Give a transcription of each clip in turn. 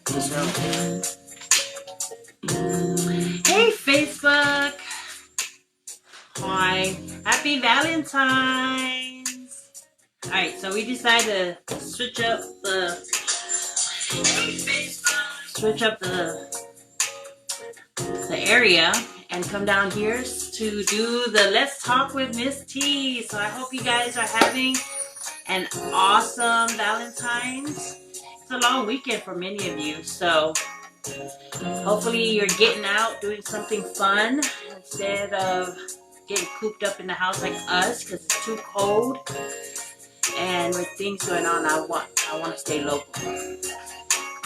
So, Hey, Facebook. Hi. Happy Valentines. Alright, so we decided to switch up the area and come down here to do the Let's Talk with Miss Teez. So I hope you guys are having an awesome Valentine's. It's a long weekend for many of you, so hopefully you're getting out doing something fun instead of getting cooped up in the house like us because it's too cold. And with things going on, I want to stay local.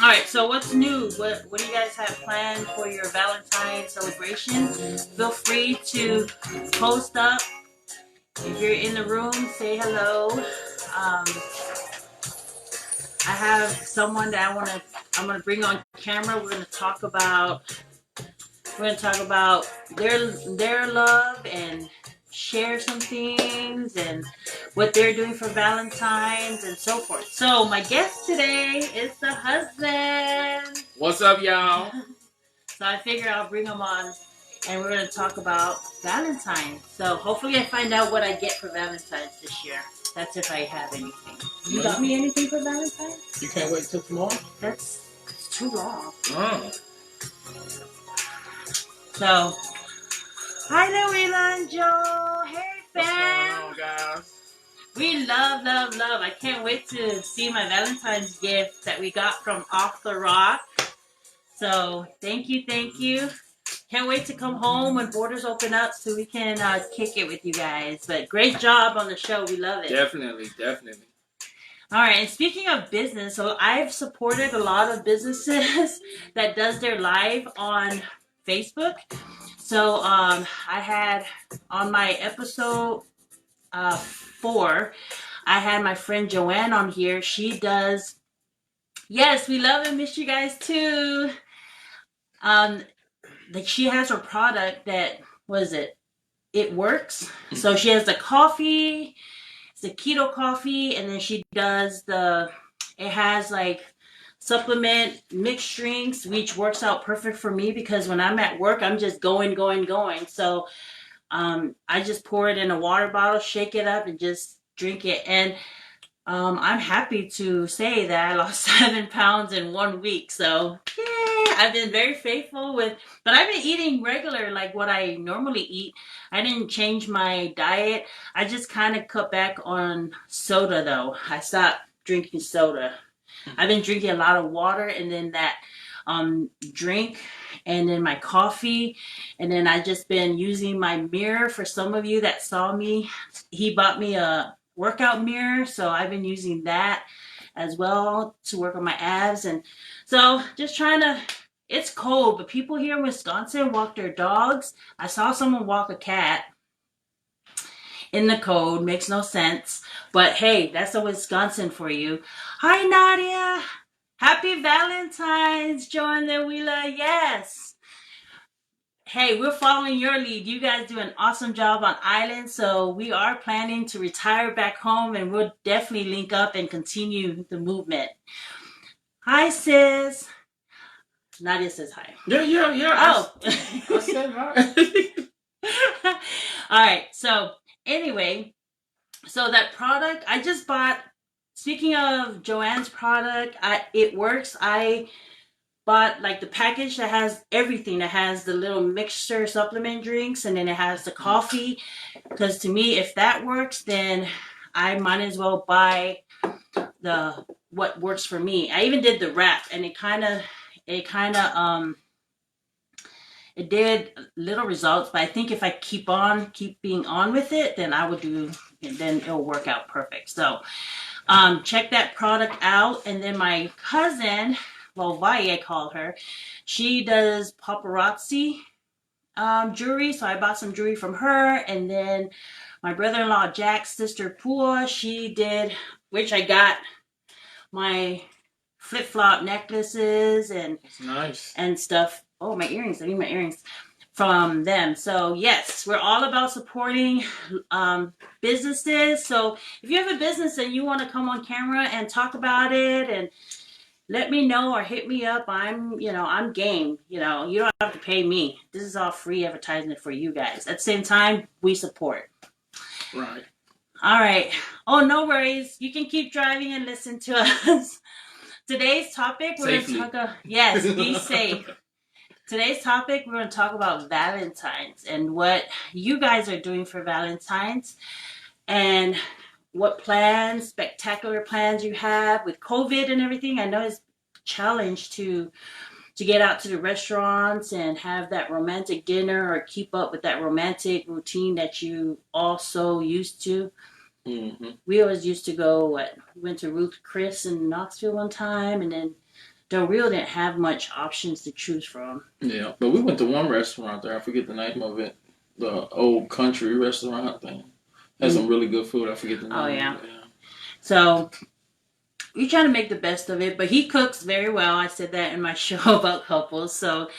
All right, so what's new? What do you guys have planned for your Valentine's celebration? Feel free to post up. If you're in the room, say hello. I have someone that I'm gonna bring on camera. We're gonna talk about their love and share some things and what they're doing for Valentine's and so forth. So my guest today is the husband. what's up, y'all? So I figure I'll bring him on and we're going to talk about Valentine's. So hopefully I find out what I get for Valentine's this year. That's if I have anything. You got me anything for Valentine's? You can't wait till tomorrow? It's too long. Oh. So, hi Louisa and Joe. Hey What's going fam. on, guys? We love. I can't wait to see my Valentine's gift that we got from Off the Rock. So, thank you. Can't wait to come home when borders open up so we can kick it with you guys. But great job on the show. We love it. Definitely. All right. And speaking of business, so I've supported a lot of businesses that does their live on Facebook. So I had on my episode 4, I had my friend Joanne on here. She does. Yes, we love and miss you guys too. Like she has her product that it works. So she has the coffee, it's the keto coffee, and then she does it has like supplement mixed drinks, which works out perfect for me because when I'm at work, I'm just going. So I just pour it in a water bottle, shake it up, and just drink it. And I'm happy to say that I lost 7 pounds in 1 week. So yeah, I've been very faithful but I've been eating regular, like what I normally eat. I didn't change my diet. I just kind of cut back on soda though. I stopped drinking soda. I've been drinking a lot of water and then that drink and then my coffee. And then I just been using my mirror. For some of you that saw me, he bought me a workout mirror. So I've been using that as well to work on my abs. And so just it's cold, but people here in Wisconsin walk their dogs. I saw someone walk a cat in the cold. Makes no sense. But hey, that's a Wisconsin for you. Hi, Nadia. Happy Valentine's, Joan the Wheeler. Yes. Hey, we're following your lead. You guys do an awesome job on Island. So we are planning to retire back home and we'll definitely link up and continue the movement. Hi, sis. Nadia says hi. Yeah. Oh. I said hi. All right. So anyway, so that product I just bought, speaking of Joanne's product, it works. I bought like the package that has everything. That has the little mixture supplement drinks and then it has the coffee. Because to me, if that works, then I might as well buy what works for me. I even did the wrap and it did little results, but I think if I keep being on with it, then then it'll work out perfect. So check that product out. And then my cousin, Vai, I call her, she does paparazzi jewelry. So I bought some jewelry from her. And then my brother-in-law, Jack's sister, Pua, she did, which I got my flip-flop necklaces and nice. And stuff. Oh, my earrings. I need my earrings from them. So yes, we're all about supporting businesses. So if you have a business and you want to come on camera and talk about it and let me know or hit me up. I'm game. You don't have to pay me. This is all free advertisement for you guys. At the same time, we support. Right. All right. Oh, no worries. You can keep driving and listen to us. Today's topic, we're going to talk about, yes, be safe. Today's topic, we're going to talk about Valentines and what you guys are doing for Valentines and what plans, spectacular plans you have with COVID and everything. I know it's a challenge to get out to the restaurants and have that romantic dinner or keep up with that romantic routine that you also used to. Mm-hmm. We always used to go, we went to Ruth Chris in Knoxville one time, and then Del Rio didn't have much options to choose from. Yeah, but we went to one restaurant there. I forget the name of it. The old country restaurant thing. Had some really good food. I forget the name. Oh, yeah. Of it. Yeah. So we try to make the best of it, but he cooks very well. I said that in my show about couples. So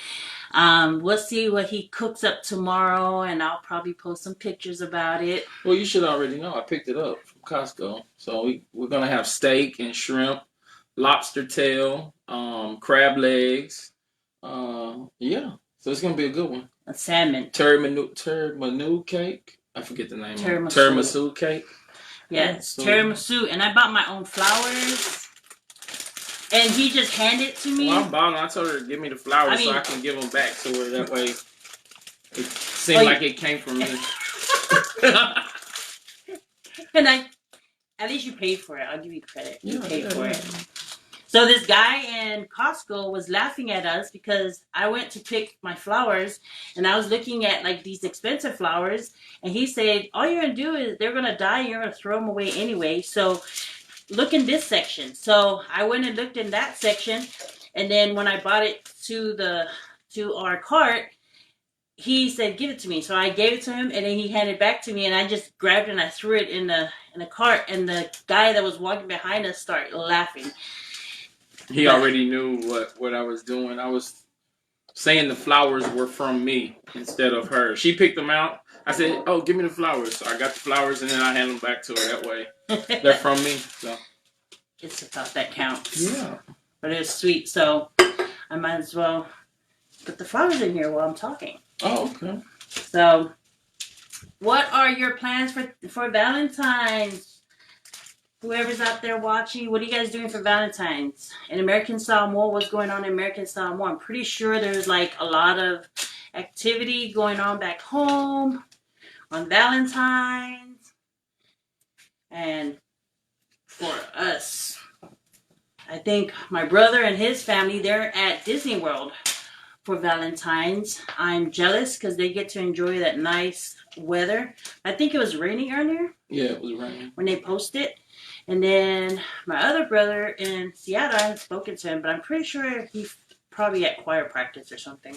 we'll see what he cooks up tomorrow, and I'll probably post some pictures about it. Well, you should already know. I picked it up from Costco. So we're going to have steak and shrimp, lobster tail, crab legs. Yeah. So it's going to be a good one. A salmon. Tiramisu cake. I forget the name. Tiramisu cake. Yes, so, tiramisu. And I bought my own flowers. And he just handed it to me. Well, I'm balling. I told her to give me the flowers so I can give them back to her. That way it seemed like it came from me. And at least you paid for it. I'll give you credit. You paid for it. So this guy in Costco was laughing at us because I went to pick my flowers and I was looking at like these expensive flowers, and he said, all you're going to do is they're going to die. You're going to throw them away anyway. So look in this section. So I went and looked in that section, and then when I brought it to our cart, he said, give it to me. So I gave it to him, and then he handed it back to me, and I just grabbed it and I threw it in the cart, and the guy that was walking behind us started laughing. He already knew what I was doing. I was saying the flowers were from me instead of her. She picked them out. I said, oh, give me the flowers. So I got the flowers, and then I hand them back to her that way. They're from me. So it's the thought that counts. Yeah. But it's sweet, so I might as well put the flowers in here while I'm talking. Oh, okay. So what are your plans for Valentine's? Whoever's out there watching, what are you guys doing for Valentine's? In American Style Mall, what's going on in American Style Mall? I'm pretty sure there's like a lot of activity going on back home on Valentine's. And for us, I think my brother and his family, they're at Disney World for Valentine's. I'm jealous because they get to enjoy that nice weather. I think it was raining earlier. Yeah, it was raining. When they posted. And then my other brother in Seattle, I haven't spoken to him, but I'm pretty sure he's probably at choir practice or something.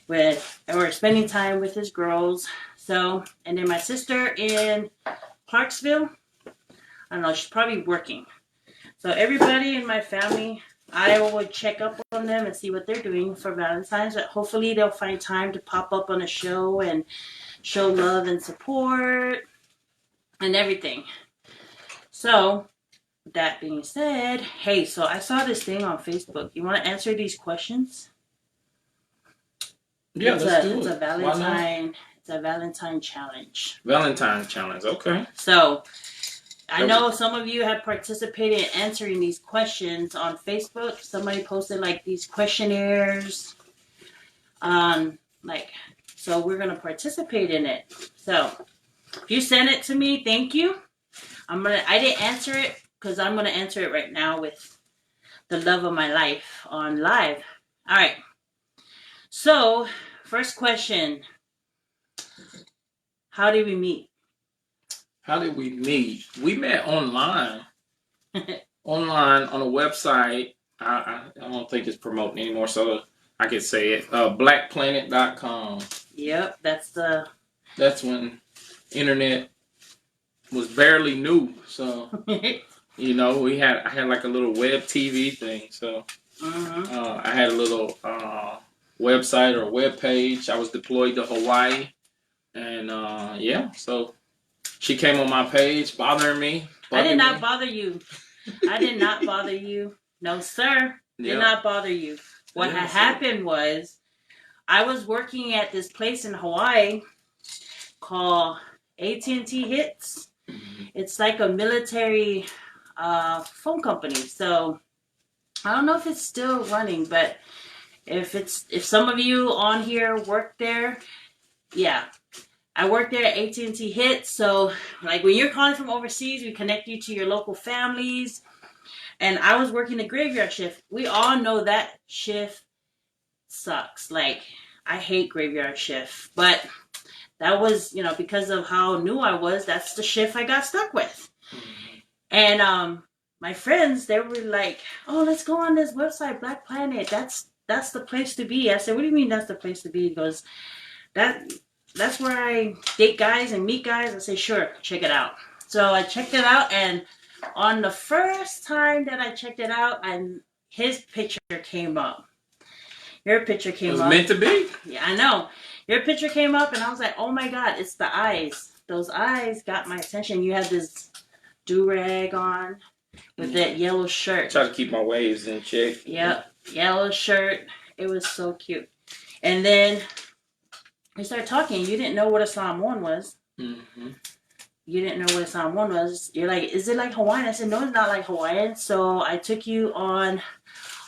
Or spending time with his girls. So, and then my sister in Clarksville, I don't know, she's probably working. So everybody in my family, I will check up on them and see what they're doing for Valentine's. But hopefully they'll find time to pop up on a show and show love and support and everything. So, with that being said, hey, so I saw this thing on Facebook. You want to answer these questions? Yeah, let's do it. It's a Valentine. It's a Valentine challenge. Valentine challenge, okay. So, I know some of you have participated in answering these questions on Facebook. Somebody posted like these questionnaires. So we're gonna participate in it. So, if you send it to me, thank you. I didn't answer it because I'm gonna answer it right now with the love of my life on live. All right. So, first question. How did we meet? How did we meet? We met online. Online on a website. I don't think it's promoting anymore, so I could say it. Blackplanet.com. Yep, that's when internet was barely new. So, I had like a little web TV thing. So, I had a little website or web page. I was deployed to Hawaii. And, so she came on my page bothering me. I did not bother you. I did not bother you. No, sir. Did not bother you. What had happened was I was working at this place in Hawaii called AT&T Hits. It's like a military phone company. So I don't know if it's still running, but if some of you on here work there, yeah. I work there at AT&T Hits. So like when you're calling from overseas, we connect you to your local families. And I was working the graveyard shift. We all know that shift sucks. Like, I hate graveyard shift. But that was, because of how new I was, that's the shift I got stuck with. And my friends, they were like, oh, let's go on this website, Black Planet. That's the place to be. I said, what do you mean that's the place to be? He goes, that's where I date guys and meet guys. I say, sure, check it out. So I checked it out, and on the first time that I checked it out, his picture came up. Your picture came up. It was meant to be. Yeah, I know. Your picture came up, and I was like, oh my God, it's the eyes. Those eyes got my attention. You had this do-rag on with that yellow shirt. Try to keep my waves in check. Yep, yellow shirt. It was so cute. And then we started talking. You didn't know what a Psalm 1 was. Mm-hmm. You didn't know what a Psalm 1 was. You're like, is it like Hawaiian? I said, no, it's not like Hawaiian. So I took you on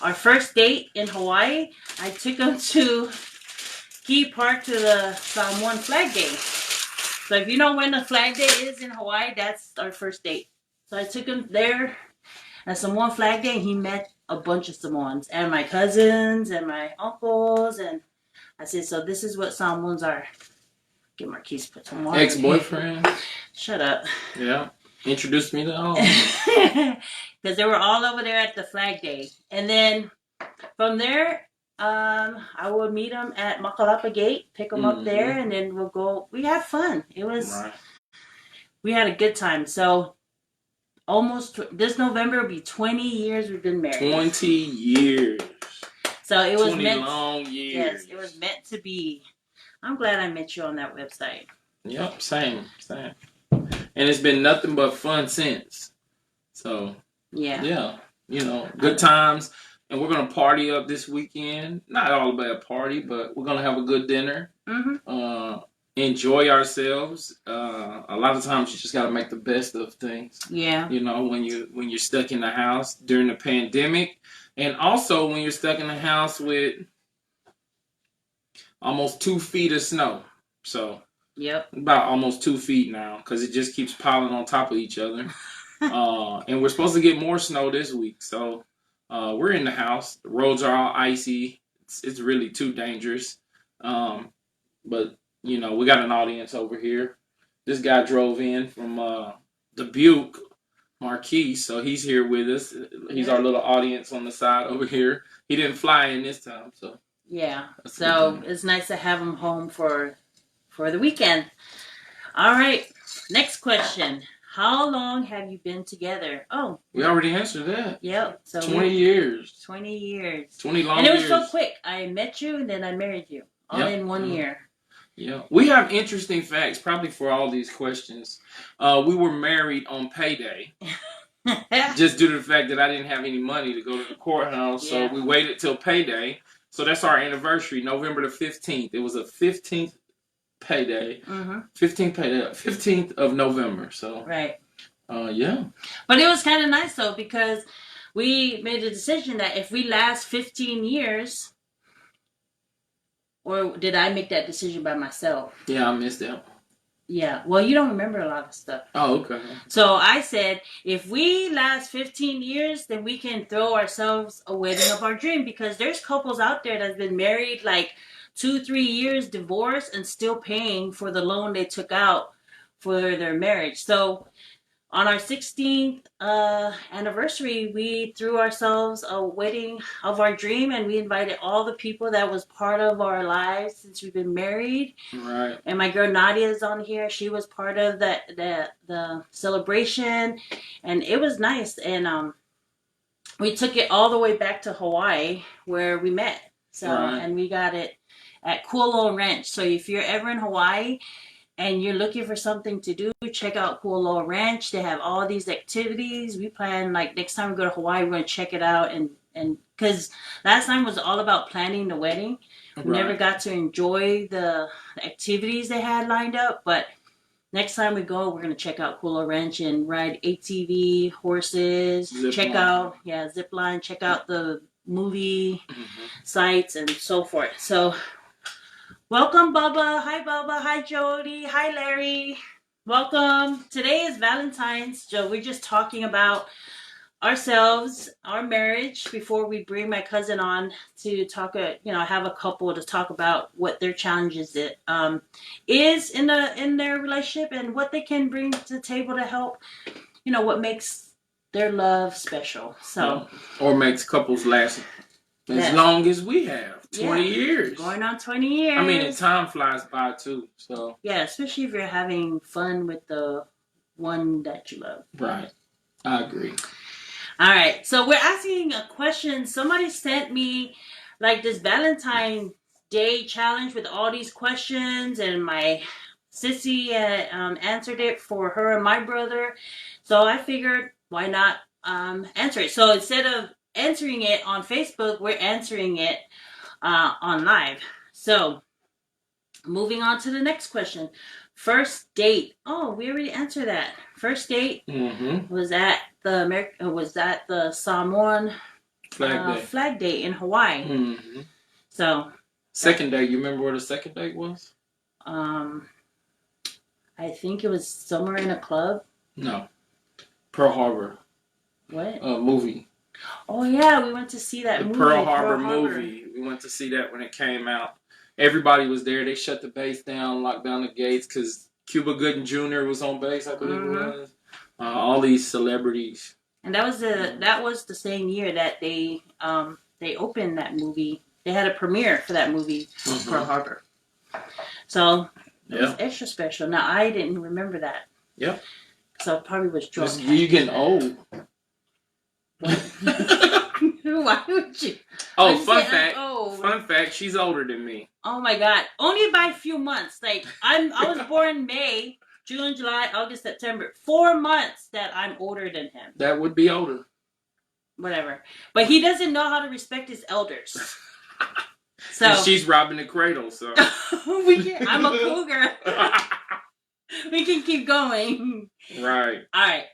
our first date in Hawaii. I took him to Key Park to the Psalm 1 Flag Day. So if you know when the Flag Day is in Hawaii, that's our first date. So I took him there at Samoan Flag Day, and he met a bunch of Samoans and my cousins and my uncles. And I said, so this is what Psalm 1s are. Get Marquise put some water. Ex-boyfriend. Shut up. Yeah. Introduced me to all. Because they were all over there at the Flag Day. And then from there, I would meet them at Makalapa Gate, pick them up there, and then we'll go. We had fun. It was, we had a good time. So almost this November will be 20 years we've been married. 20 years. So it was 20 long years. Yes, it was meant to be. I'm glad I met you on that website. Yep, same. And it's been nothing but fun since. So, yeah, good times. And we're going to party up this weekend. Not all about a party, but we're going to have a good dinner. Mm-hmm. Enjoy ourselves. A lot of times you just got to make the best of things. Yeah. When you're stuck in the house during the pandemic. And also when you're stuck in the house with almost 2 feet of snow. So, yep, about almost 2 feet now because it just keeps piling on top of each other. And we're supposed to get more snow this week. So, we're in the house. The roads are all icy. It's really too dangerous. But, we got an audience over here. This guy drove in from Dubuque, Marquise, so he's here with us. He's our little audience on the side over here. He didn't fly in this time, so. Yeah, so it's nice to have him home for the weekend. All right, next question. How long have you been together? Oh. We already answered that. Yep. So 20 years. 20 years. 20 long years. And it was years. So quick. I met you and then I married you. All in 1 year. Yeah. We have interesting facts probably for all these questions. We were married on payday. Just due to the fact that I didn't have any money to go to the courthouse. So we waited till payday. So that's our anniversary, November the 15th. It was a 15th payday. Mm-hmm. 15th of November. So right. Yeah. But it was kind of nice though because we made a decision that if we last 15 years, or did I make that decision by myself? Yeah, I missed that. Yeah. Well, you don't remember a lot of stuff. Oh, okay. So I said, if we last 15 years, then we can throw ourselves a wedding of our dream because there's couples out there that's been married like 2-3 years, divorced, and still paying for the loan they took out for their marriage. So on our 16th anniversary, we threw ourselves a wedding of our dream, and we invited all the people that was part of our lives since we've been married. Right. And my girl Nadia is on here. She was part of the celebration, and it was nice. And we took it all the way back to Hawaii where we met. So and we got it at Kualo Ranch. So if you're ever in Hawaii, and you're looking for something to do, check out Cool Ranch. They have all these activities. We plan, like, next time we go to Hawaii, we're going to check it out. And because last time was all about planning the wedding. We never got to enjoy the activities they had lined up. But next time we go, we're going to check out Cool Ranch and ride ATV, horses, zip line, check out the movie sites and so forth. So welcome, Bubba. Hi, Jody. Hi, Larry. Welcome. Today is Valentine's. Joe, we're just talking about ourselves, our marriage, before we bring my cousin on to talk, have a couple to talk about what their challenges is in their relationship and what they can bring to the table to help, what makes their love special. So, or makes couples last as long as we have, 20 years. Going on 20 years. I mean, and time flies by too. So yeah, especially if you're having fun with the one that you love. Right. I agree. All right, so we're asking a question. Somebody sent me like this Valentine's Day challenge with all these questions, and my sissy answered it for her and my brother. So I figured, why not answer it? So instead of answering it on Facebook, we're answering it on live. So moving on to the next question. First date. Oh, we already answered that. First date was at the Samoan flag day in Hawaii. Mm-hmm. So second date. You remember where the second date was? I think it was somewhere in a club. No, Pearl Harbor. What? Movie. Oh yeah, we went to see that movie. Pearl Harbor movie. We went to see that when it came out. Everybody was there. They shut the base down, locked down the gates because Cuba Gooding Jr. was on base, I believe it was. All these celebrities. And that was the same year that they opened that movie. They had a premiere for that movie, Pearl Harbor. So it was extra special. Now I didn't remember that. Yep. So I probably was drunk. You getting old. Why would you? Oh, fun fact. She's older than me. Oh my God! Only by a few months. Like I was born May, June, July, August, September. 4 months that I'm older than him. That would be older. Whatever. But he doesn't know how to respect his elders. So and she's robbing the cradle. So I'm a cougar. We can keep going. Right. All right.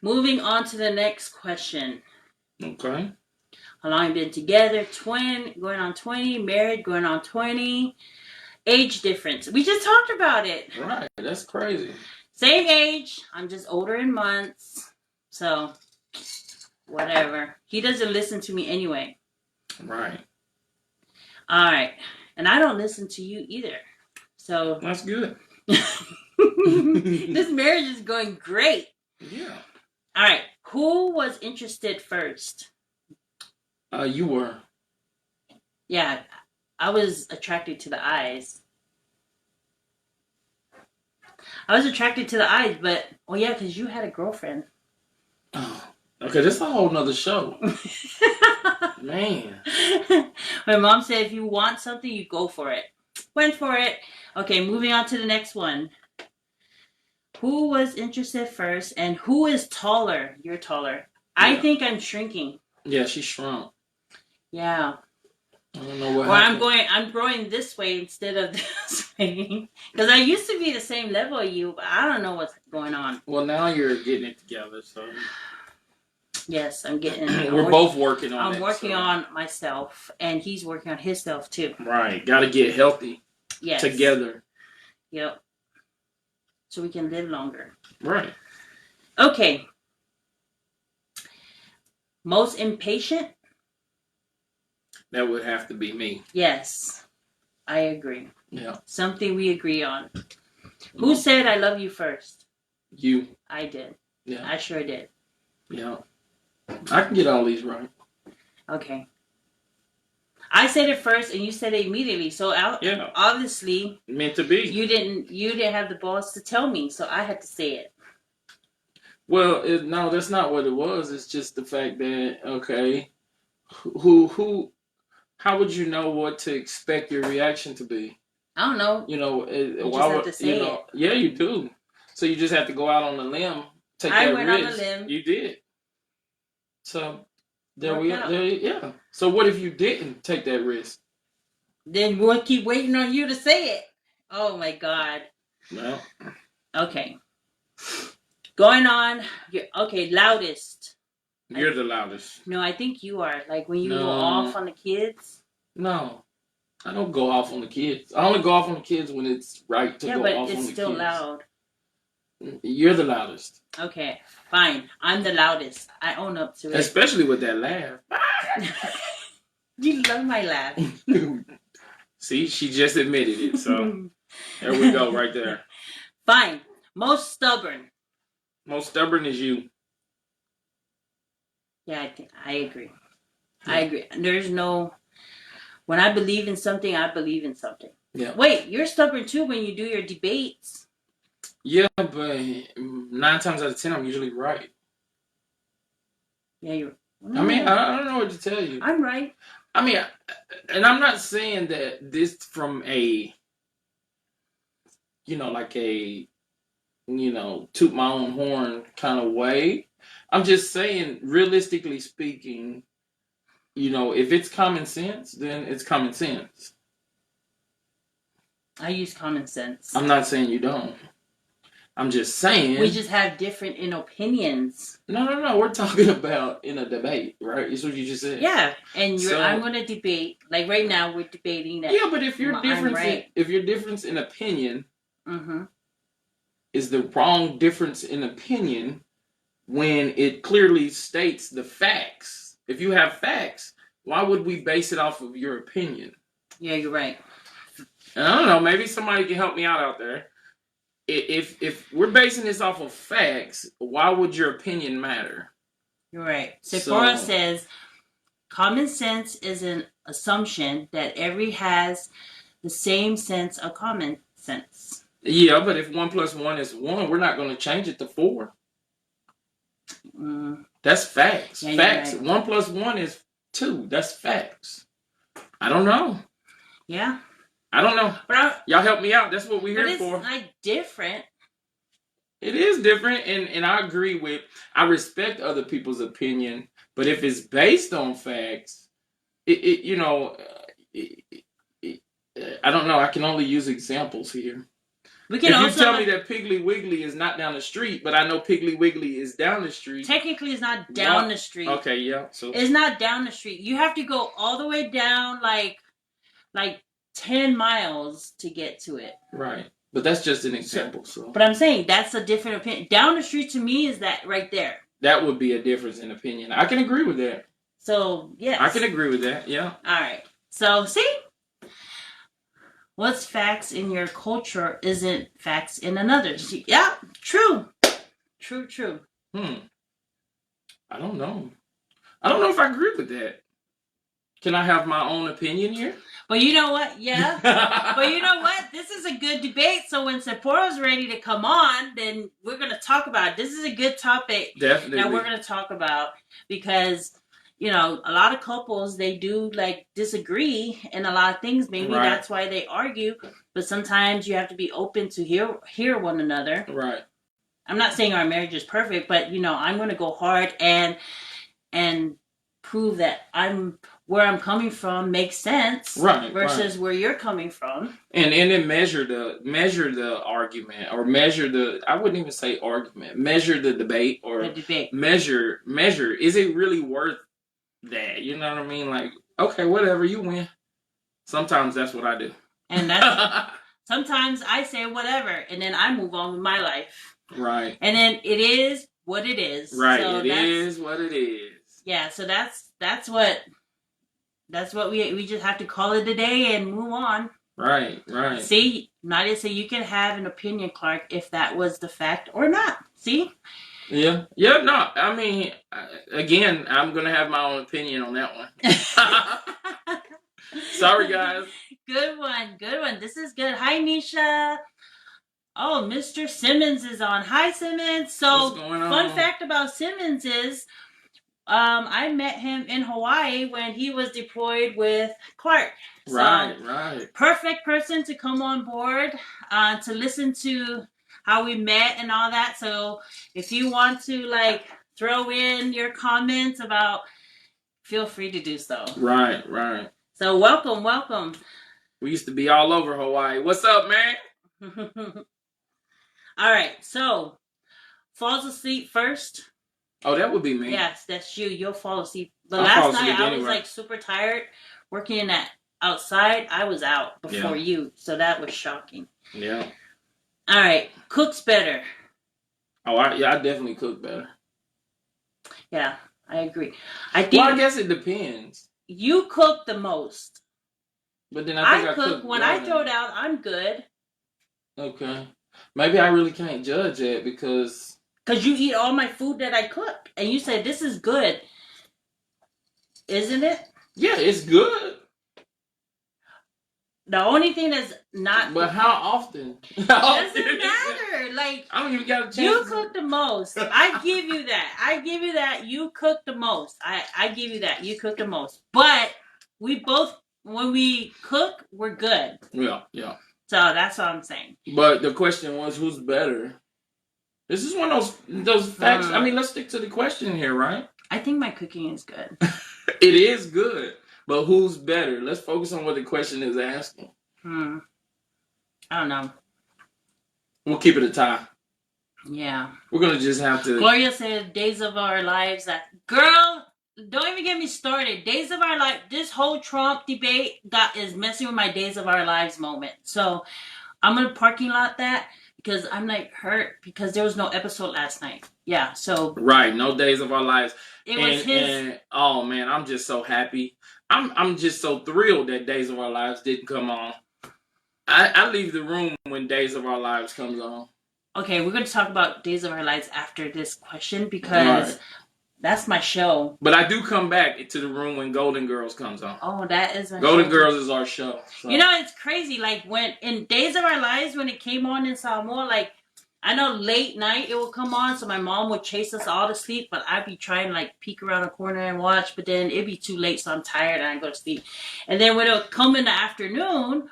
Moving on to the next question. Okay. How long have you been together? 20, going on 20. Married, going on 20. Age difference. We just talked about it. Right. That's crazy. Same age. I'm just older in months. So, whatever. He doesn't listen to me anyway. Right. All right. And I don't listen to you either. So. That's good. This marriage is going great. Yeah. All right. Who was interested first? You were. Yeah. I was attracted to the eyes. But, oh yeah, because you had a girlfriend. Oh, okay, this is a whole nother show. Man. My mom said if you want something, you go for it. Went for it. Okay, moving on to the next one. Who was interested first and who is taller? You're taller. Yeah. I think I'm shrinking. Yeah, she shrunk. Yeah. I don't know what happened. I'm growing this way instead of this way. Because I used to be the same level as you, but I don't know what's going on. Well, now you're getting it together, so. Yes, I'm getting We're both working on it. I'm working on myself, and he's working on himself, too. Right. Got to get healthy. Yes. Together. Yep. So we can live longer. Right. Okay. Most impatient? That would have to be me. Yes. I agree. Yeah. Something we agree on. Who said I love you first? You. I did. Yeah. I sure did. Yeah. I can get all these right. Okay. I said it first and you said it immediately. So obviously meant to be. You didn't have the balls to tell me, so I had to say it. Well, no, that's not what it was. It's just the fact that, okay, who how would you know what to expect your reaction to be? I don't know. You know, You just have to say it. Yeah, you do. So you just have to go out on the limb, take that risk. I went on the limb. You did. So Yeah. So what if you didn't take that risk? Then we'll keep waiting on you to say it. Oh my God. Well. Okay. Going on. Okay, loudest. You're the loudest. No, I think you are. Like when you go off on the kids. No. I don't go off on the kids. I only go off on the kids when it's right to go off on the kids. Yeah, but it's still loud. You're the loudest. Okay, fine. I'm the loudest. I own up to it. Especially with that laugh. You love my laugh. See, she just admitted it. So there we go, right there. Fine. Most stubborn. Most stubborn is you. Yeah, I agree. Yeah. I agree. There's no. When I believe in something, I believe in something. Yeah. Wait, you're stubborn too when you do your debates. Yeah, but 9 times out of 10, I'm usually right. Yeah, you're. I mean, I don't know what to tell you. I'm right. I mean, and I'm not saying that this from a, like a, toot my own horn kind of way. I'm just saying, realistically speaking, if it's common sense, then it's common sense. I use common sense. I'm not saying you don't. I'm just saying. We just have different opinions. No. We're talking about in a debate, right? That's what you just said. Yeah, and I'm going to debate. Like right now, we're debating that. Yeah, but if your difference in opinion is the wrong difference in opinion, when it clearly states the facts. If you have facts, why would we base it off of your opinion? Yeah, you're right. And I don't know. Maybe somebody can help me out there. If we're basing this off of facts, why would your opinion matter? You're right. Sephora says, common sense is an assumption that every has the same sense of common sense. Yeah, but if 1 + 1 is 1, we're not going to change it to 4. That's facts. Yeah, facts. Right. 1 + 1 is 2. That's facts. I don't know. Yeah. I don't know. Y'all help me out. That's what we're here for. It's like different. It is different, and I agree with. I respect other people's opinion, but if it's based on facts, I don't know. I can only use examples here. If you tell me that Piggly Wiggly is not down the street, but I know Piggly Wiggly is down the street. Technically, it's not down the street. Okay, yeah. So it's not down the street. You have to go all the way down, like 10 miles to get to it. Right. But that's just an example. But I'm saying that's a different opinion. Down the street to me is that right there. That would be a difference in opinion. I can agree with that. So, yes. I can agree with that, yeah. All right. So, see? What's facts in your culture isn't facts in another. Yeah, true. True. I don't know. I don't know if I agree with that. Can I have my own opinion here? But you know what? Yeah. But you know what? This is a good debate. So when Sephora's ready to come on, then we're going to talk about it. This is a good topic. Definitely. That we're going to talk about because, a lot of couples, they do disagree in a lot of things. Maybe that's why they argue. But sometimes you have to be open to hear one another. Right. I'm not saying our marriage is perfect, but, I'm going to go hard and prove that where I'm coming from makes sense, versus where you're coming from, and then measure the argument, or I wouldn't even say argument, measure the debate, or measure is it really worth that? You know what I mean? Like, okay, whatever, you win. Sometimes that's what I do, and that's sometimes I say whatever, and then I move on with my life, right? And then it is what it is, right? So it is what it is. Yeah, so that's what we just have to call it a day and move on. Right. See, Nadia said you can have an opinion, Clark, if that was the fact or not. See? Yeah. No, I mean, again, I'm gonna have my own opinion on that one. Sorry, guys. Good one. This is good. Hi, Nisha. Oh, Mr. Simmons is on. Hi, Simmons. So, fun fact about Simmons is, I met him in Hawaii when he was deployed with Clark. So, right. Perfect person to come on board to listen to how we met and all that. So if you want to like throw in your comments about, feel free to do so. Right. So welcome. We used to be all over Hawaii. What's up, man? All right. So falls asleep first. Oh, that would be me. Yes, that's you. You'll fall asleep. The last night I was like super tired working outside. I was out before you, so that was shocking. Yeah. All right, cooks better. Oh, I definitely cook better. Yeah, I agree. I guess it depends. You cook the most. But then I think I cook when I throw down. I'm good. Okay, maybe I really can't judge that because you eat all my food that I cook, and you say this is good, isn't it? Yeah, it's good. The only thing that's not. But how often? Doesn't matter. Like I don't even got a chance. You cook the most. I give you that. You cook the most. I give you that. You cook the most. But we both, when we cook, we're good. Yeah. So that's what I'm saying. But the question was, who's better? This is one of those facts. I mean, let's stick to the question here, right? I think my cooking is good. It is good. But who's better? Let's focus on what the question is asking. I don't know. We'll keep it a tie. Yeah. We're going to just have to... Gloria said, Days of Our Lives. Girl, don't even get me started. Days of Our Lives, this whole Trump debate is messing with my Days of Our Lives moment. So I'm going to parking lot that because I'm like hurt because there was no episode last night. Yeah, so... Right, no Days of Our Lives. It was his... And, oh, man, I'm just so happy. I'm just so thrilled that Days of Our Lives didn't come on. I leave the room when Days of Our Lives comes on. Okay, we're going to talk about Days of Our Lives after this question because that's my show. But I do come back to the room when Golden Girls comes on. Oh, that is my Golden Girls is our show. So. You know, it's crazy. Like when in Days of Our Lives, when it came on in Samoa, like I know late night it would come on, so my mom would chase us all to sleep, but I'd be trying to like peek around the corner and watch, but then it'd be too late, so I'm tired and I go to sleep. And then when it would come in the afternoon,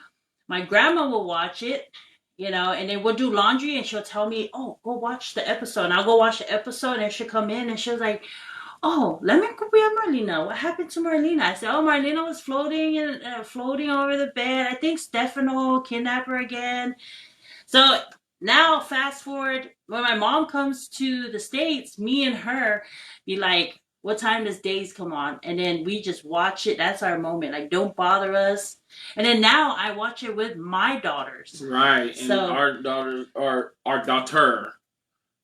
my grandma will watch it, you know, and then we'll do laundry and she'll tell me, oh, go watch the episode. And I'll go watch the episode and she'll come in and she'll like, oh, let me go be a Marlena. What happened to Marlena? I said, oh, Marlena was floating over the bed. I think Stefano kidnapped her again. So now fast forward, when my mom comes to the States, me and her be like, what time does Days come on? And then we just watch it. That's our moment. Like, don't bother us. And then now I watch it with my daughters. Right. And so, our daughter,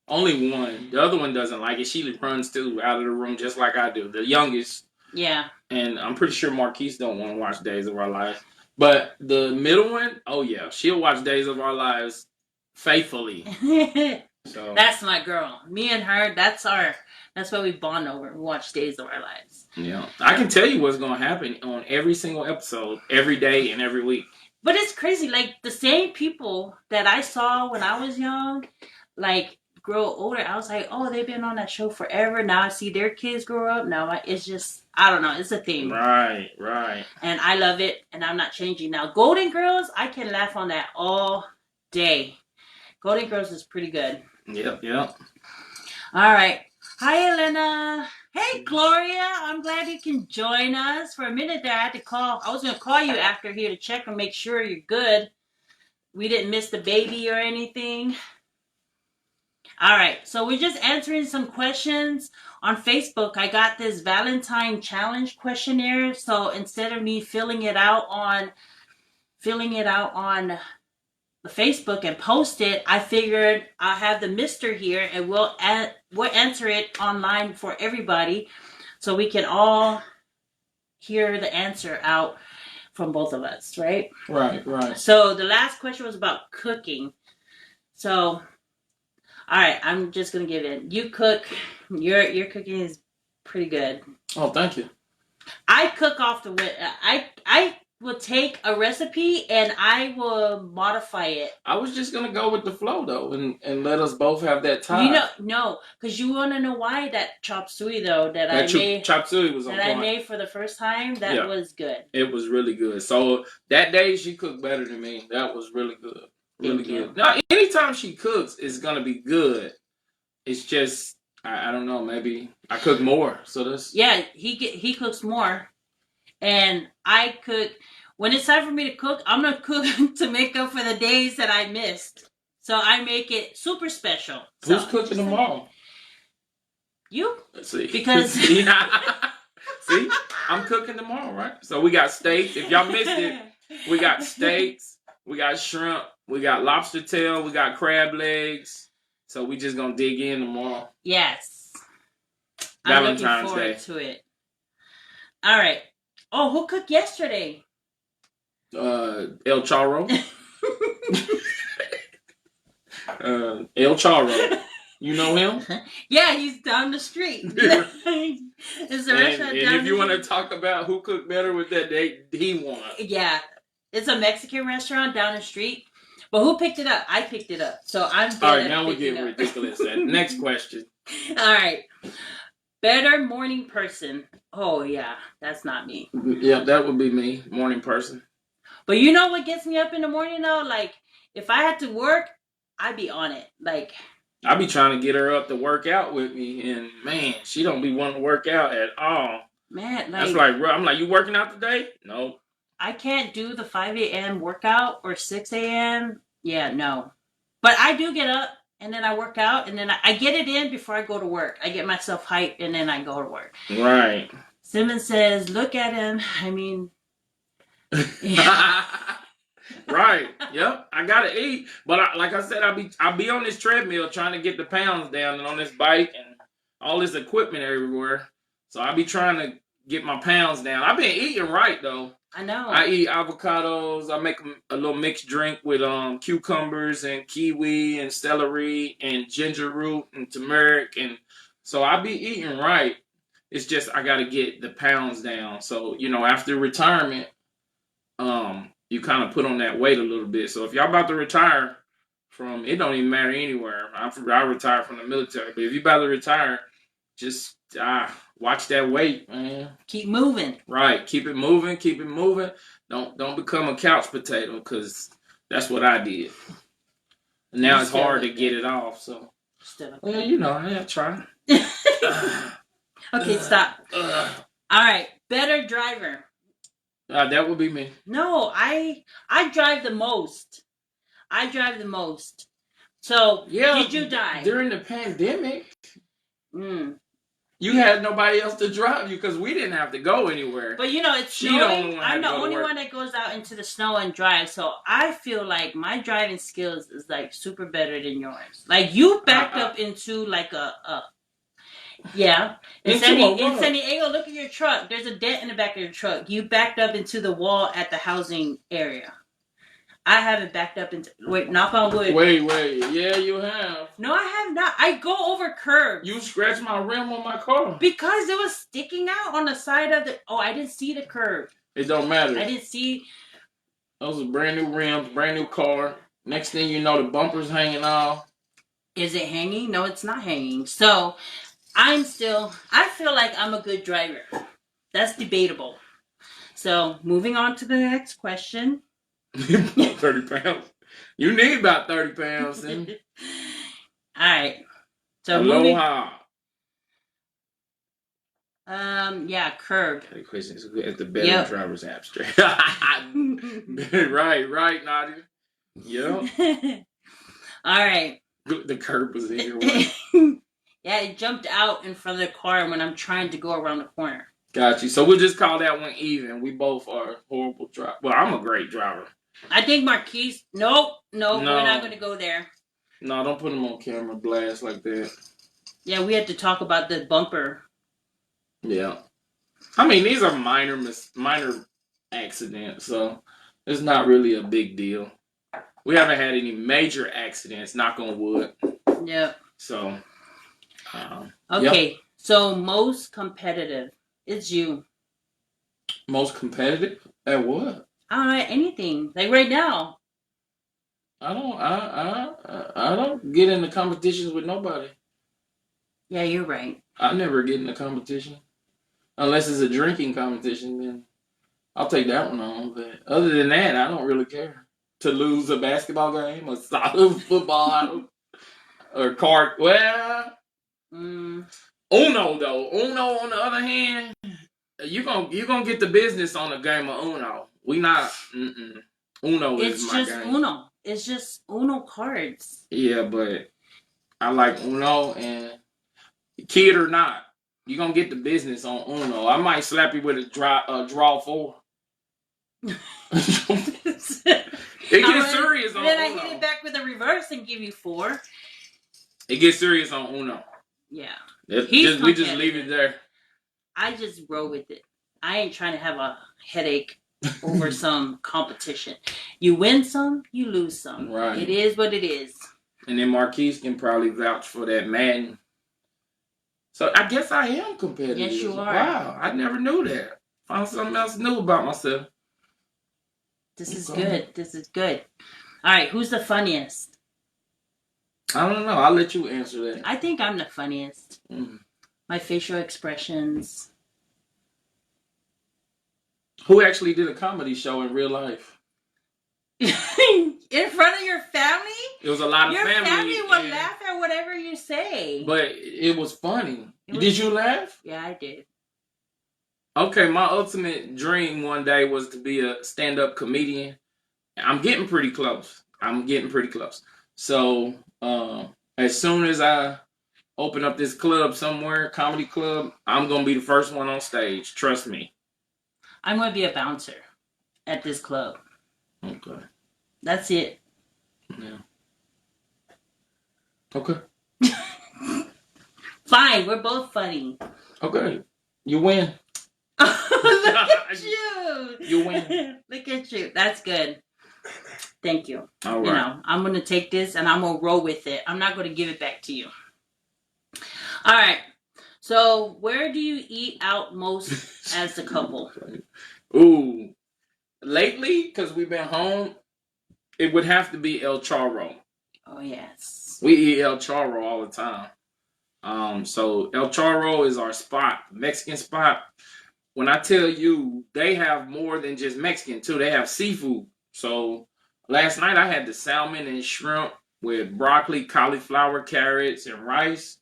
only one. The other one doesn't like it. She runs too out of the room just like I do. The youngest. Yeah. And I'm pretty sure Marquise don't want to watch Days of Our Lives. But the middle one, oh yeah, she'll watch Days of Our Lives faithfully. So that's my girl. Me and her, that's what we bond over. We watch Days of Our Lives. Yeah. I can tell you what's going to happen on every single episode, every day and every week. But it's crazy. Like, the same people that I saw when I was young, like, grow older. I was like, oh, they've been on that show forever. Now I see their kids grow up. Now it's just, I don't know. It's a thing. Right. And I love it. And I'm not changing. Now, Golden Girls, I can laugh on that all day. Golden Girls is pretty good. Yep. All right. Hi, Elena. Hey, Gloria. I'm glad you can join us. For a minute there, I had to call. I was going to call you after here to check and make sure you're good. We didn't miss the baby or anything. All right. So we're just answering some questions on Facebook. I got this Valentine challenge questionnaire. So instead of me filling it out on Facebook and post it, I figured I'll have the mister here and we'll answer it online for everybody so we can all hear the answer out from both of us, right? Right. So the last question was about cooking. So, all right, I'm just going to give it. You cook. Your cooking is pretty good. Oh, thank you. I cook off the whip. I will take a recipe and I will modify it. I was just gonna go with the flow though, and let us both have that time. You know, no, because you want to know why that chop suey though that I made. Chop suey was on that point. I made for the first time. That was good. It was really good. So that day she cooked better than me. That was really good. Really good. Now, anytime she cooks, it's gonna be good. It's just I don't know. Maybe I cook more. So that's he cooks more, and I cook. When it's time for me to cook, I'm gonna cook to make up for the days that I missed. So I make it super special. Who's cooking tomorrow? You. Let's see. Because see, I'm cooking tomorrow, right? So we got steaks. If y'all missed it, we got steaks, we got shrimp, we got lobster tail, we got crab legs. So we just gonna dig in tomorrow. Yes. Valentine's I'm looking forward to it. All right. Oh, who cooked yesterday? El Charro. El Charro. You know him? Yeah, he's down the street. It's a restaurant and down if you want to talk about who cooked better with that date, he won. Yeah. It's a Mexican restaurant down the street. But who picked it up? I picked it up. So I'm good. All right, now we're getting ridiculous. Next question. All right. Better morning person. Oh, yeah. That's not me. Yeah, that would be me. Morning person. But you know what gets me up in the morning, though? Like, if I had to work, I'd be on it. Like, I be trying to get her up to work out with me, and man, she don't be wanting to work out at all. Man, that's like, I'm like, you working out today? No. I can't do the 5 a.m. workout or 6 a.m. Yeah, no. But I do get up, and then I work out, and then I get it in before I go to work. I get myself hyped, and then I go to work. Right. Simmons says, look at him. I mean... Right. Yep. I gotta eat, but like I said, I'll be on this treadmill trying to get the pounds down, and on this bike and all this equipment everywhere. So I'll be trying to get my pounds down. I've been eating right though. I know. I eat avocados. I make a little mixed drink with cucumbers and kiwi and celery and ginger root and turmeric, and so I be eating right. It's just I got to get the pounds down. So after retirement, you kind of put on that weight a little bit. So if y'all about to retire from, it don't even matter anywhere. I retired from the military, but if you about to retire, just watch that weight, man. Keep moving. Right, keep it moving. Keep it moving. Don't become a couch potato, because that's what I did. And now it's hard to get it off. So, I try. Okay, stop. All right, better driver. That would be me. No, I drive the most. So, did you die? During the pandemic, you had nobody else to drive you because we didn't have to go anywhere. But it's snowing. I'm the only one that goes out into the snow and drives. So I feel like my driving skills is like super better than yours. Like you backed up into like in San Diego, look at your truck. There's a dent in the back of your truck. You backed up into the wall at the housing area. I haven't backed up into... Wait, knock on wood. Wait. Yeah, you have. No, I have not. I go over curbs. You scratched my rim on my car. Because it was sticking out on the side of the... Oh, I didn't see the curb. It don't matter. I didn't see... Those are brand new rims, brand new car. Next thing you know, the bumper's hanging off. Is it hanging? No, it's not hanging. So... I feel like I'm a good driver. That's debatable. So, moving on to the next question. 30 pounds. You need about 30 pounds, then. All right. So, Aloha. curved. The question is, at the better driver's abstract. right, Nadia. Yep. All right. The curb was in your way. Yeah, it jumped out in front of the car when I'm trying to go around the corner. Got you. So we'll just call that one even. We both are horrible drivers. Well, I'm a great driver. I think Marquise... Nope, we're not going to go there. No, don't put him on camera blast like that. Yeah, we had to talk about the bumper. Yeah. I mean, these are minor accidents, so it's not really a big deal. We haven't had any major accidents, knock on wood. Yep. So... okay, so most competitive. It's you. Most competitive? At what? I don't know anything. Like right now. I don't get into competitions with nobody. Yeah, you're right. I never get into competition unless it's a drinking competition. Then I'll take that one on. But other than that, I don't really care to lose a basketball game, a soccer, football, or card. Well, Uno though. Uno on the other hand, you gonna get the business on a game of Uno. We not. Uno is my game. It's just Uno. It's just Uno cards. Yeah, but I like Uno, and kid or not, you gonna get the business on Uno. I might slap you with a draw 4. It gets serious on Uno. Then I hit it back with a reverse and give you 4. It gets serious on Uno. Yeah. We just leave it there. I just roll with it. I ain't trying to have a headache over some competition. You win some, you lose some. Right. It is what it is. And then Marquise can probably vouch for that Madden. So I guess I am competitive. Yes, you are. Wow, I never knew that. Found something else new about myself. This is good. This is good. All right, who's the funniest? I don't know. I'll let you answer that. I think I'm the funniest. My facial expressions. Who actually did a comedy show in real life? In front of your family? It was a lot of family. Your family will laugh at whatever you say. But it was funny. Did you laugh? Yeah, I did. Okay, my ultimate dream one day was to be a stand-up comedian. I'm getting pretty close. So, as soon as I open up this club somewhere, comedy club, I'm going to be the first one on stage. Trust me. I'm going to be a bouncer at this club. Okay. That's it. Yeah. Okay. Fine, we're both funny. Okay. You win. Look at you. You win. Look at you. That's good. Thank you. All right. You know, I'm going to take this and I'm going to roll with it. I'm not going to give it back to you. All right. So, where do you eat out most as a couple? Ooh. Lately, because we've been home, it would have to be El Charro. Oh, yes. We eat El Charro all the time. So El Charro is our spot, Mexican spot. When I tell you, they have more than just Mexican, too. They have seafood. So last night, I had the salmon and shrimp with broccoli, cauliflower, carrots, and rice.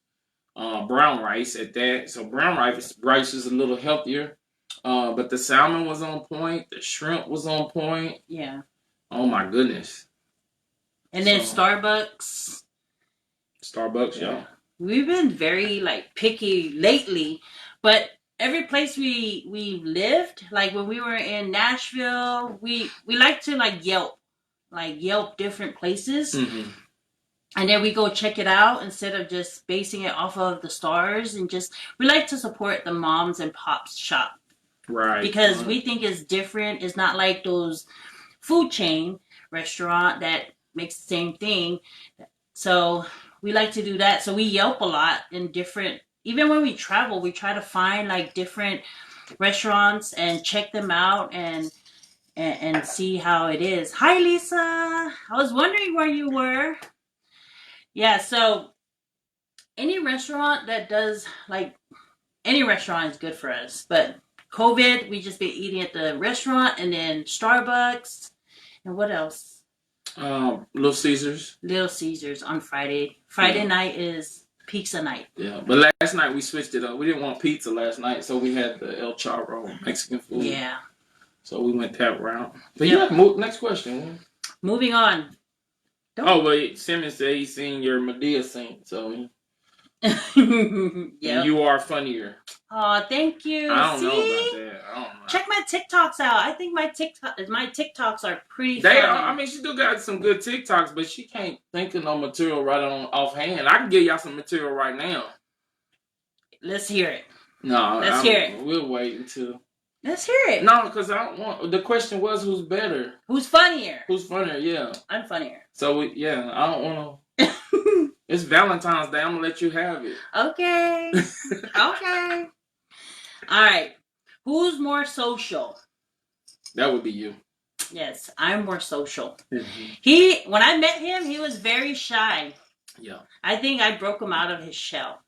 Brown rice at that. So brown rice is a little healthier. But the salmon was on point. The shrimp was on point. Yeah. Oh, my goodness. And then Starbucks. Yeah. We've been very, picky lately. But every place we lived, like when we were in Nashville, we like to, Yelp. Yelp different places. Mm-hmm. And then we go check it out instead of just basing it off of the stars. And we like to support the moms and pops shop. Right. Because we think it's different. It's not like those food chain restaurant that makes the same thing. So we like to do that. So we Yelp a lot in different, even when we travel, we try to find different restaurants and check them out and see how it is. Hi, Lisa. I was wondering where you were. Yeah, so any restaurant that does, any restaurant is good for us. But COVID, we just been eating at the restaurant and then Starbucks. And what else? Little Caesars. Little Caesars on Friday. Friday night is pizza night. Yeah, but last night we switched it up. We didn't want pizza last night, so we had the El Charro Mexican food. Yeah. So we went that route. But next question. Moving on. But Simmons said he's seen your Medea scene, so yeah. You are funnier. Oh, thank you. I don't know about that. I don't know. Check my TikToks out. I think my TikToks are pretty funny. They are. I mean, she still got some good TikToks, but she can't think of no material right on offhand. I can give y'all some material right now. Let's hear it. No, let's hear it. We'll wait until. Let's hear it. No, because I don't want. The question was, who's better? Who's funnier? Who's funnier? Yeah, I'm funnier. So I don't want to. It's Valentine's Day. I'm gonna let you have it. Okay. Okay. All right. Who's more social? That would be you. Yes, I'm more social. Mm-hmm. When I met him, he was very shy. Yeah. I think I broke him out of his shell.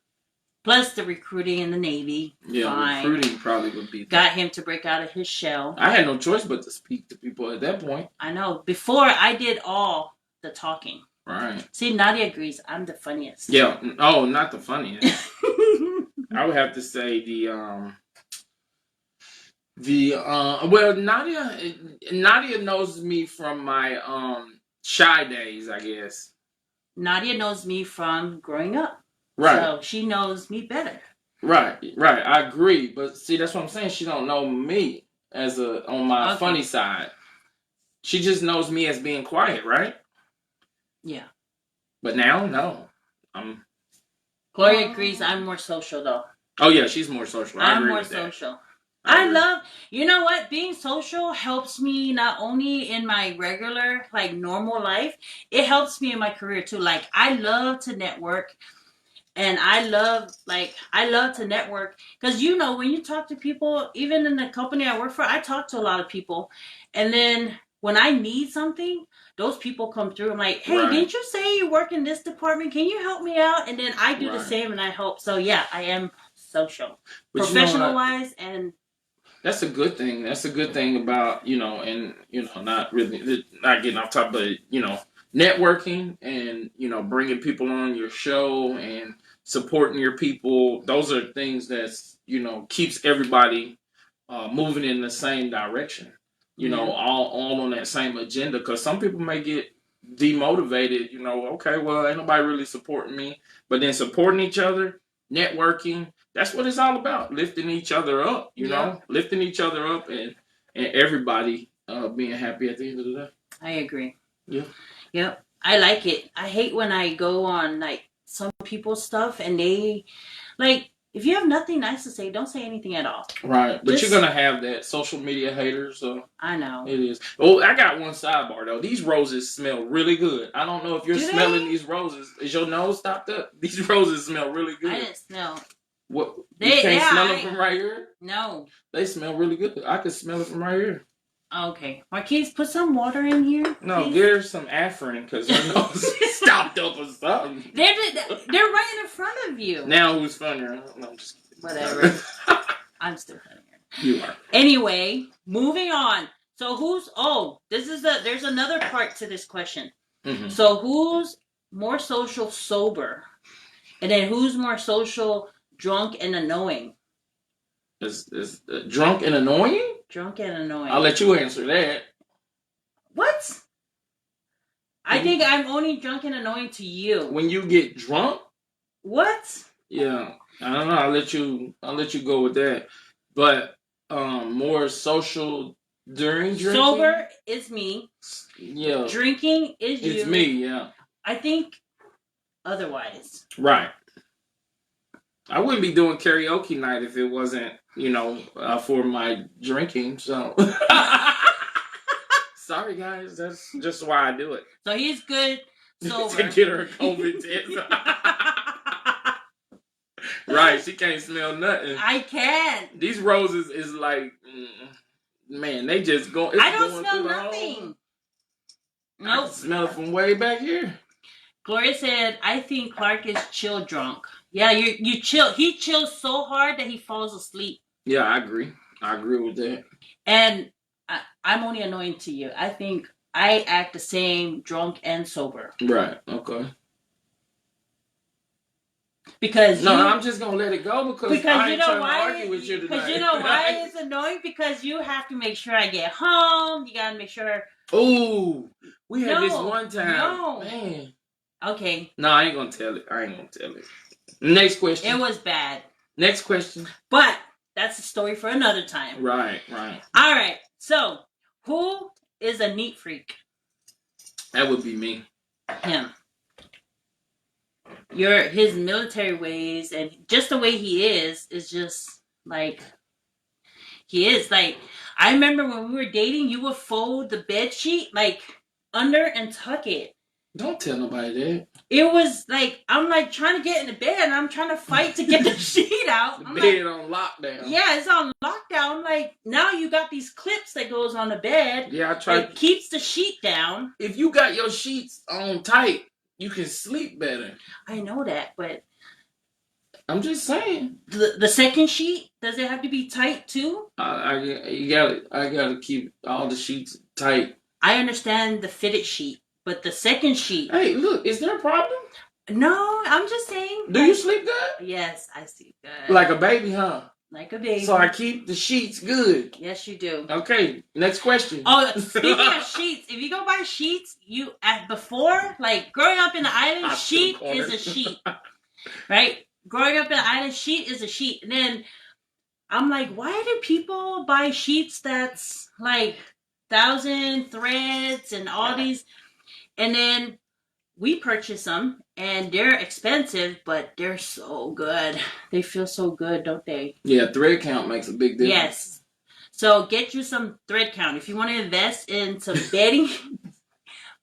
Plus the recruiting in the Navy. Yeah, fine. recruiting probably would be. Got him to break out of his shell. I had no choice but to speak to people at that point. I know. Before, I did all the talking. Right. See, Nadia agrees. I'm the funniest. Yeah. Oh, not the funniest. I would have to say well, Nadia knows me from my shy days, I guess. Nadia knows me from growing up. Right. So she knows me better. Right. I agree, but see, that's what I'm saying. She don't know me as on my funny side. She just knows me as being quiet, right? Yeah. But now, no. Gloria agrees. I'm more social, though. Oh yeah, she's more social. I'm more social. I love, you know what? Being social helps me not only in my regular, like normal life, it helps me in my career too. Like, I love to network. And I love to network. Because, you know, when you talk to people, even in the company I work for, I talk to a lot of people. And then when I need something, those people come through. I'm like, hey, didn't you say you work in this department? Can you help me out? And then I do the same and I help. So, yeah, I am social. Professional-wise and... That's a good thing. That's a good thing about, and, not getting off topic, but, networking and, bringing people on your show and supporting your people. Those are things that's, keeps everybody moving in the same direction, all on that same agenda. Because some people may get demotivated, okay, well, ain't nobody really supporting me. But then supporting each other, networking, that's what it's all about. Lifting each other up, lifting each other up and everybody being happy at the end of the day. I agree. Yeah. Yep. I like it. I hate when I go on like some people's stuff and they like, if you have nothing nice to say, don't say anything at all. Right. But you're going to have that social media haters. So I know. It is. Oh, I got one sidebar though. These roses smell really good. I don't know if you're smelling these roses. Is your nose stopped up? These roses smell really good. I didn't smell. What? You can't smell them from right here? No. They smell really good. I can smell it from right here. Okay. Marquise, put some water in here. No, please. Get her some Afrin because her nose stopped up or something. They're right in front of you. Now who's funnier? No, I'm just kidding. Whatever. I'm still funnier. You are. Anyway, moving on. So there's another part to this question. Mm-hmm. So who's more social sober? And then who's more social drunk and annoying? Is drunk and annoying? Drunk and annoying. I'll let you answer that. What? I think I'm only drunk and annoying to you. When you get drunk? What? Yeah. I don't know. I'll let you go with that. But more social during drinking? Sober is me. Yeah. Drinking is you. It's me, yeah. I think otherwise. Right. I wouldn't be doing karaoke night if it wasn't, for my drinking. So, sorry guys, that's just why I do it. So he's good sober to get her a COVID test. Right, she can't smell nothing. I can't. These roses is like, man, they just go. I don't smell nothing. Nope. I smell it from way back here. Gloria said, "I think Clark is chill drunk." Yeah, you chill. He chills so hard that he falls asleep. Yeah, I agree. I agree with that. And I'm only annoying to you. I think I act the same drunk and sober. Right. Okay. Because I'm just gonna let it go because I ain't trying to argue with you tonight. Because you know why it's annoying? Because you have to make sure I get home. You gotta make sure. Ooh, we had this one time. No, man. Okay. No, I ain't gonna tell it. Next question. It was bad. Next question. But that's a story for another time. Right. All right. So, who is a neat freak? That would be me. Him. His military ways and just the way he is just like he is. Like, I remember when we were dating, you would fold the bed sheet like under and tuck it. Don't tell nobody that. It was like, I'm like trying to get in the bed and I'm trying to fight to get the sheet out. The I'm bed like, on lockdown. yeah, it's on lockdown. I'm like, now you got these clips that goes on the bed. Yeah, I tried. It keeps the sheet down. If you got your sheets on tight, you can sleep better. I know that, but I'm just saying. the second sheet, does it have to be tight too? I gotta keep all the sheets tight. I understand the fitted sheet, but the second sheet. Hey, look, is there a problem? No, I'm just saying. Do you sleep good? Yes, I sleep good. Like a baby, huh? Like a baby. So I keep the sheets good. Yes, you do. Okay, next question. Oh, speaking of sheets, if you go buy sheets, before, like growing up in the island, sheet is a sheet, right? Growing up in the island, sheet is a sheet. And then I'm like, why do people buy sheets that's like 1,000 threads and all these? And then we purchase them, and they're expensive, but they're so good. They feel so good, don't they? Yeah, thread count makes a big difference. Yes. So get you some thread count. If you want to invest in some bedding,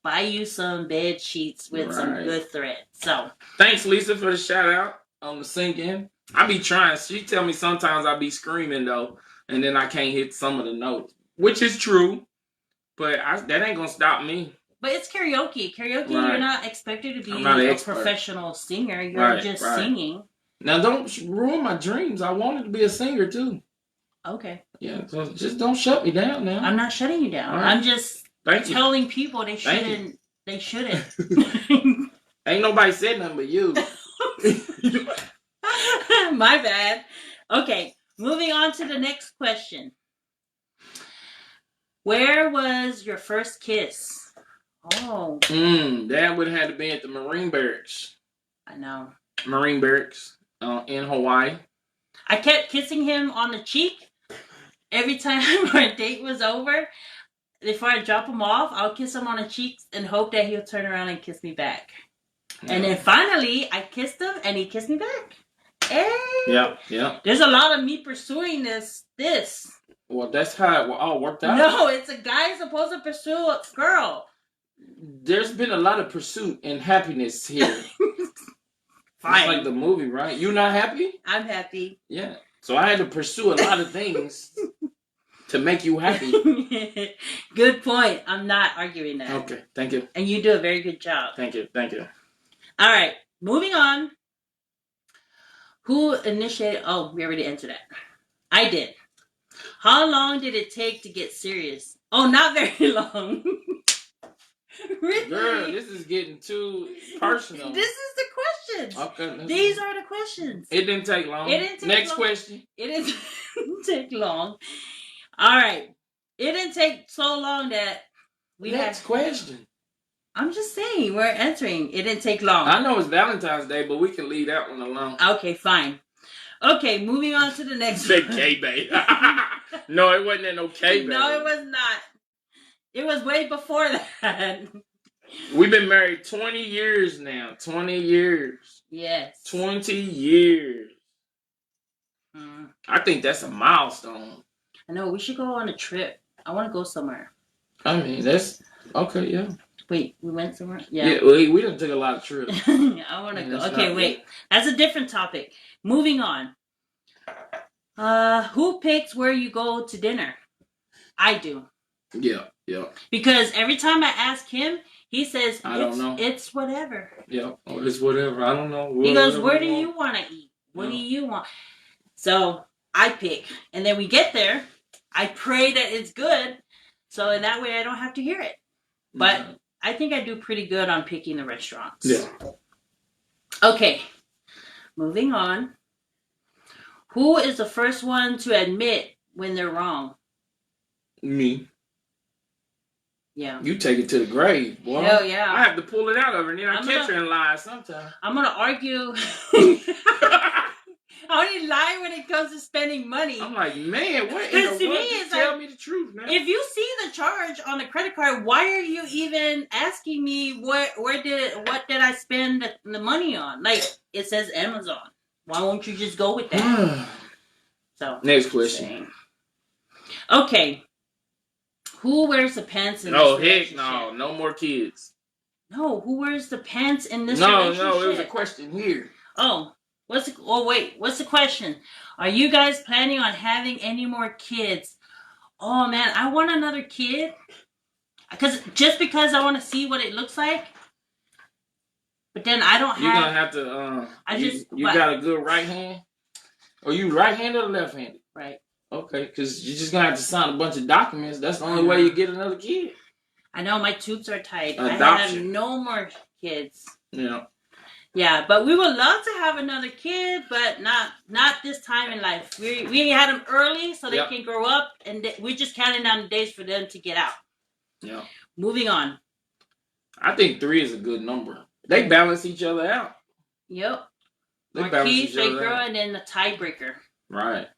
buy you some bed sheets with some good thread. So thanks, Lisa, for the shout out on the singing. I be trying. She tell me sometimes I be screaming though, and then I can't hit some of the notes, which is true. But that ain't gonna stop me. But it's karaoke. Karaoke, you're not expected to be a professional singer. You're just singing. Now, don't ruin my dreams. I wanted to be a singer, too. Okay. Yeah, so just don't shut me down now. I'm not shutting you down. Right. I'm just telling people they shouldn't. They shouldn't. Ain't nobody said nothing but you. My bad. Okay, moving on to the next question. Where was your first kiss? Oh. Dad would have had to be at the Marine Barracks. I know. Marine Barracks in Hawaii. I kept kissing him on the cheek. Every time our date was over, before I drop him off, I'll kiss him on the cheeks and hope that he'll turn around and kiss me back. Yeah. And then finally, I kissed him and he kissed me back. Hey! Yeah. There's a lot of me pursuing this. Well, that's how it all worked out. No, it's a guy supposed to pursue a girl. There's been a lot of pursuit and happiness here. Fine. It's like the movie, right? You not happy? I'm happy. Yeah. So I had to pursue a lot of things to make you happy. Good point. I'm not arguing that. Okay. Thank you. And you do a very good job. Thank you. All right. Moving on. Who initiated? Oh, we already answered that. I did. How long did it take to get serious? Oh, not very long. Really? Girl, this is getting too personal. This is the questions. Okay. These are the questions. It didn't take long. Next question. It didn't take long. All right. It didn't take so long that we Next question. I'm just saying, we're answering. It didn't take long. I know it's Valentine's Day, but we can leave that one alone. Okay, fine. Okay, moving on to the next one. K-Bay. No, it wasn't at no K-Bay. No, it was not. It was way before that. We've been married 20 years now. 20 years. Yes. 20 years. I think that's a milestone. I know. We should go on a trip. I want to go somewhere. I mean, that's... Okay, yeah. Wait, we went somewhere? Yeah, we done took a lot of trips. I want to go. Okay, wait. That's a different topic. Moving on. Who picks where you go to dinner? I do. Yeah. Because every time I ask him, he says, I don't know. It's whatever. Yeah, it's whatever. I don't know. He goes, where do you want to eat? What do you want? So I pick. And then we get there. I pray that it's good. So in that way, I don't have to hear it. But I think I do pretty good on picking the restaurants. Yeah. Okay. Moving on. Who is the first one to admit when they're wrong? Me. Yeah. You take it to the grave, boy. Hell yeah. I have to pull it out of her, and then I catch her in lies sometimes. I'm going to argue. I only lie when it comes to spending money. I'm like, man, what in the world? Just tell me the truth, man. If you see the charge on the credit card, why are you even asking me what did I spend the money on? Like, it says Amazon. Why won't you just go with that? So next question. Okay. Who wears the pants in this relationship? No more kids. No, who wears the pants in this No, relationship? it was a question here. Oh, what's the question? Are you guys planning on having any more kids? Oh man, I want another kid. Because I want to see what it looks like. But then I don't have. You're gonna have to. You got a good right hand. Or you right-handed or left-handed? Right. Okay, because you're just gonna have to sign a bunch of documents. That's the only way you get another kid. I know my tubes are tight. Adoption. I have no more kids. Yeah. Yeah, but we would love to have another kid, but not this time in life. We had them early so they can grow up, and we're just counting down the days for them to get out. Yeah. Moving on. I think 3 is a good number. They balance each other out. Yep. They balance each other girl, out. and then the tiebreaker. Right.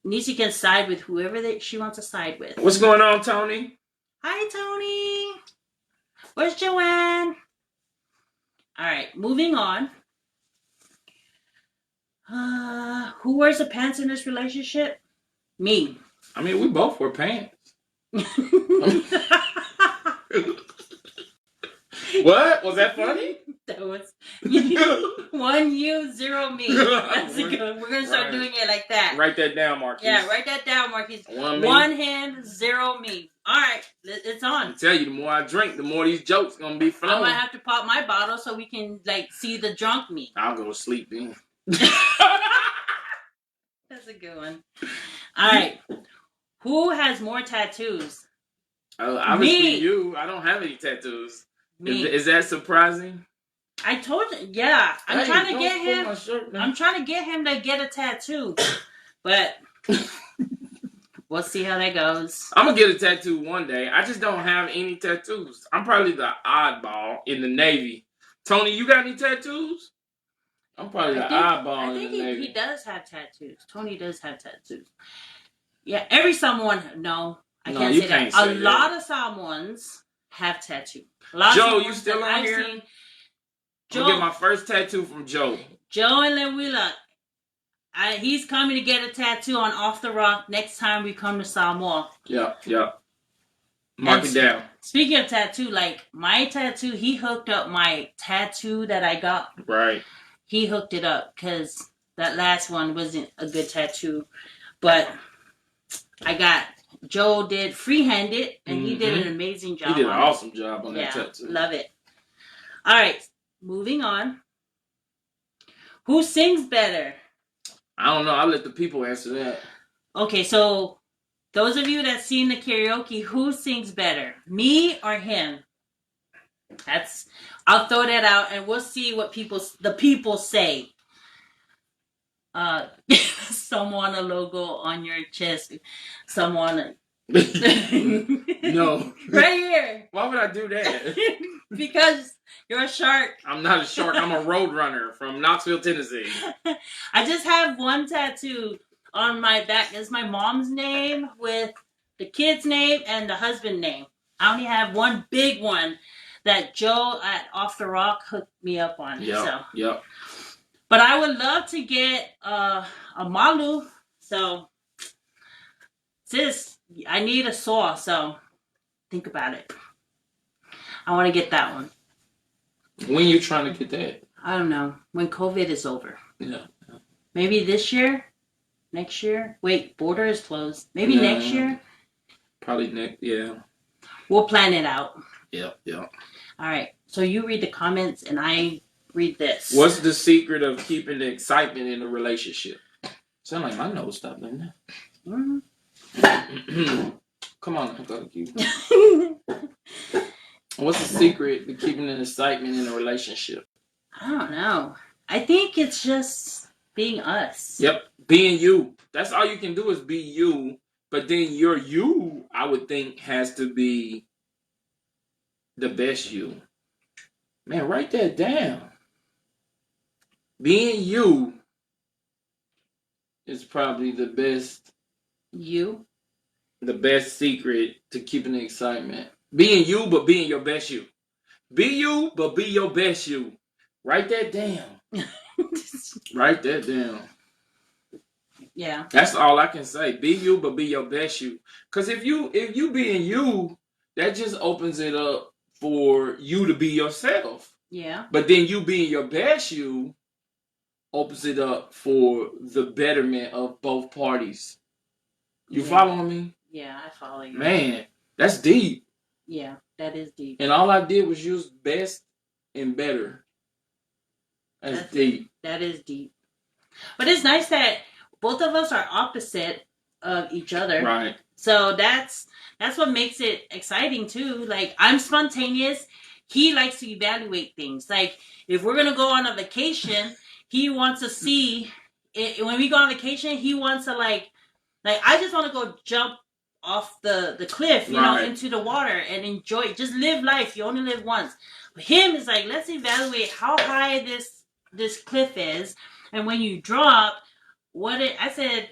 Nisi can side with whoever she wants to side with. What's going on, Tony? Hi, Tony. Where's Joanne? All right, moving on. Who wears the pants in this relationship? Me. I mean, we both wear pants. What? Was that funny? That was 1 you, 0 me. That's a good one. We're gonna start doing it like that. Write that down, Marquis. Yeah, write that down, Marquis. 1 hand, 0 me. All right, it's on. I tell you, the more I drink, the more these jokes gonna be flowing. I might have to pop my bottle so we can see the drunk me. I'll go to sleep then. That's a good one. All right, who has more tattoos? Obviously me. You. I don't have any tattoos. Me. Is that surprising? I told you, yeah. I'm trying to get him. I'm trying to get him to get a tattoo, but we'll see how that goes. I'm gonna get a tattoo one day. I just don't have any tattoos. I'm probably the oddball in the Navy. Tony, you got any tattoos? I'm probably the oddball in the Navy. He does have tattoos. Tony does have tattoos. Yeah, every someone. No, I can't say that. A lot of someones have tattoos. Joe, you still on here? Joe, I'll get my first tattoo from Joe. Joe and Lewilla. He's coming to get a tattoo on Off the Rock next time we come to Samoa. Yeah. Mark it down. Speaking of tattoo, my tattoo, he hooked up my tattoo that I got. Right. He hooked it up because that last one wasn't a good tattoo. But Joe did freehand-it, and he did an amazing job. He did an awesome job on that tattoo. Love it. All right, moving on. Who sings better? I don't know. I'll let the people answer that. Okay, so those of you that seen the karaoke, who sings better, me or him? I'll throw that out, and we'll see what the people say. Someone a logo on your chest. Someone. No. Right here. Why would I do that? Because you're a shark. I'm not a shark. I'm a road runner from Knoxville, Tennessee. I just have one tattoo on my back. It's my mom's name with the kid's name and the husband name. I only have one big one that Joe at Off the Rock hooked me up on. Yep. But I would love to get a malu. So, sis, I need a saw. So, think about it. I want to get that one. When you trying to get that? I don't know. When COVID is over. Yeah. Maybe this year? Next year? Wait, border is closed. Maybe next year? Probably next, yeah. We'll plan it out. Yeah. All right. So you read the comments and I read this. What's the secret of keeping the excitement in a relationship? Sound like my nose stopped, doesn't it? Mm-hmm. Come on, I'll go to you. What's the secret to keeping the excitement in a relationship? I don't know. I think it's just being us. Yep, being you. That's all you can do is be you. But then your you, I would think, has to be the best you. Man, write that down. Being you is probably the best. You? The best secret to keeping the excitement. Being you, but being your best you. Be you, but be your best you. Write that down. Write that down. Yeah. That's all I can say. Be you, but be your best you. Because if you being you, that just opens it up for you to be yourself. Yeah. But then you being your best you opens it up for the betterment of both parties. You following me? Yeah, I follow you. Man, that's deep. Yeah, that is deep. And all I did was use best and better. That's deep. That is deep. But it's nice that both of us are opposite of each other. Right. So that's what makes it exciting too. Like, I'm spontaneous. He likes to evaluate things. Like, if we're gonna go on a vacation, he wants to see it. When we go on vacation, he wants to like I just want to go jump off the cliff, you know, into the water and enjoy it. Just live life. You only live once. But him is like, let's evaluate how high this cliff is, and when you drop, I said.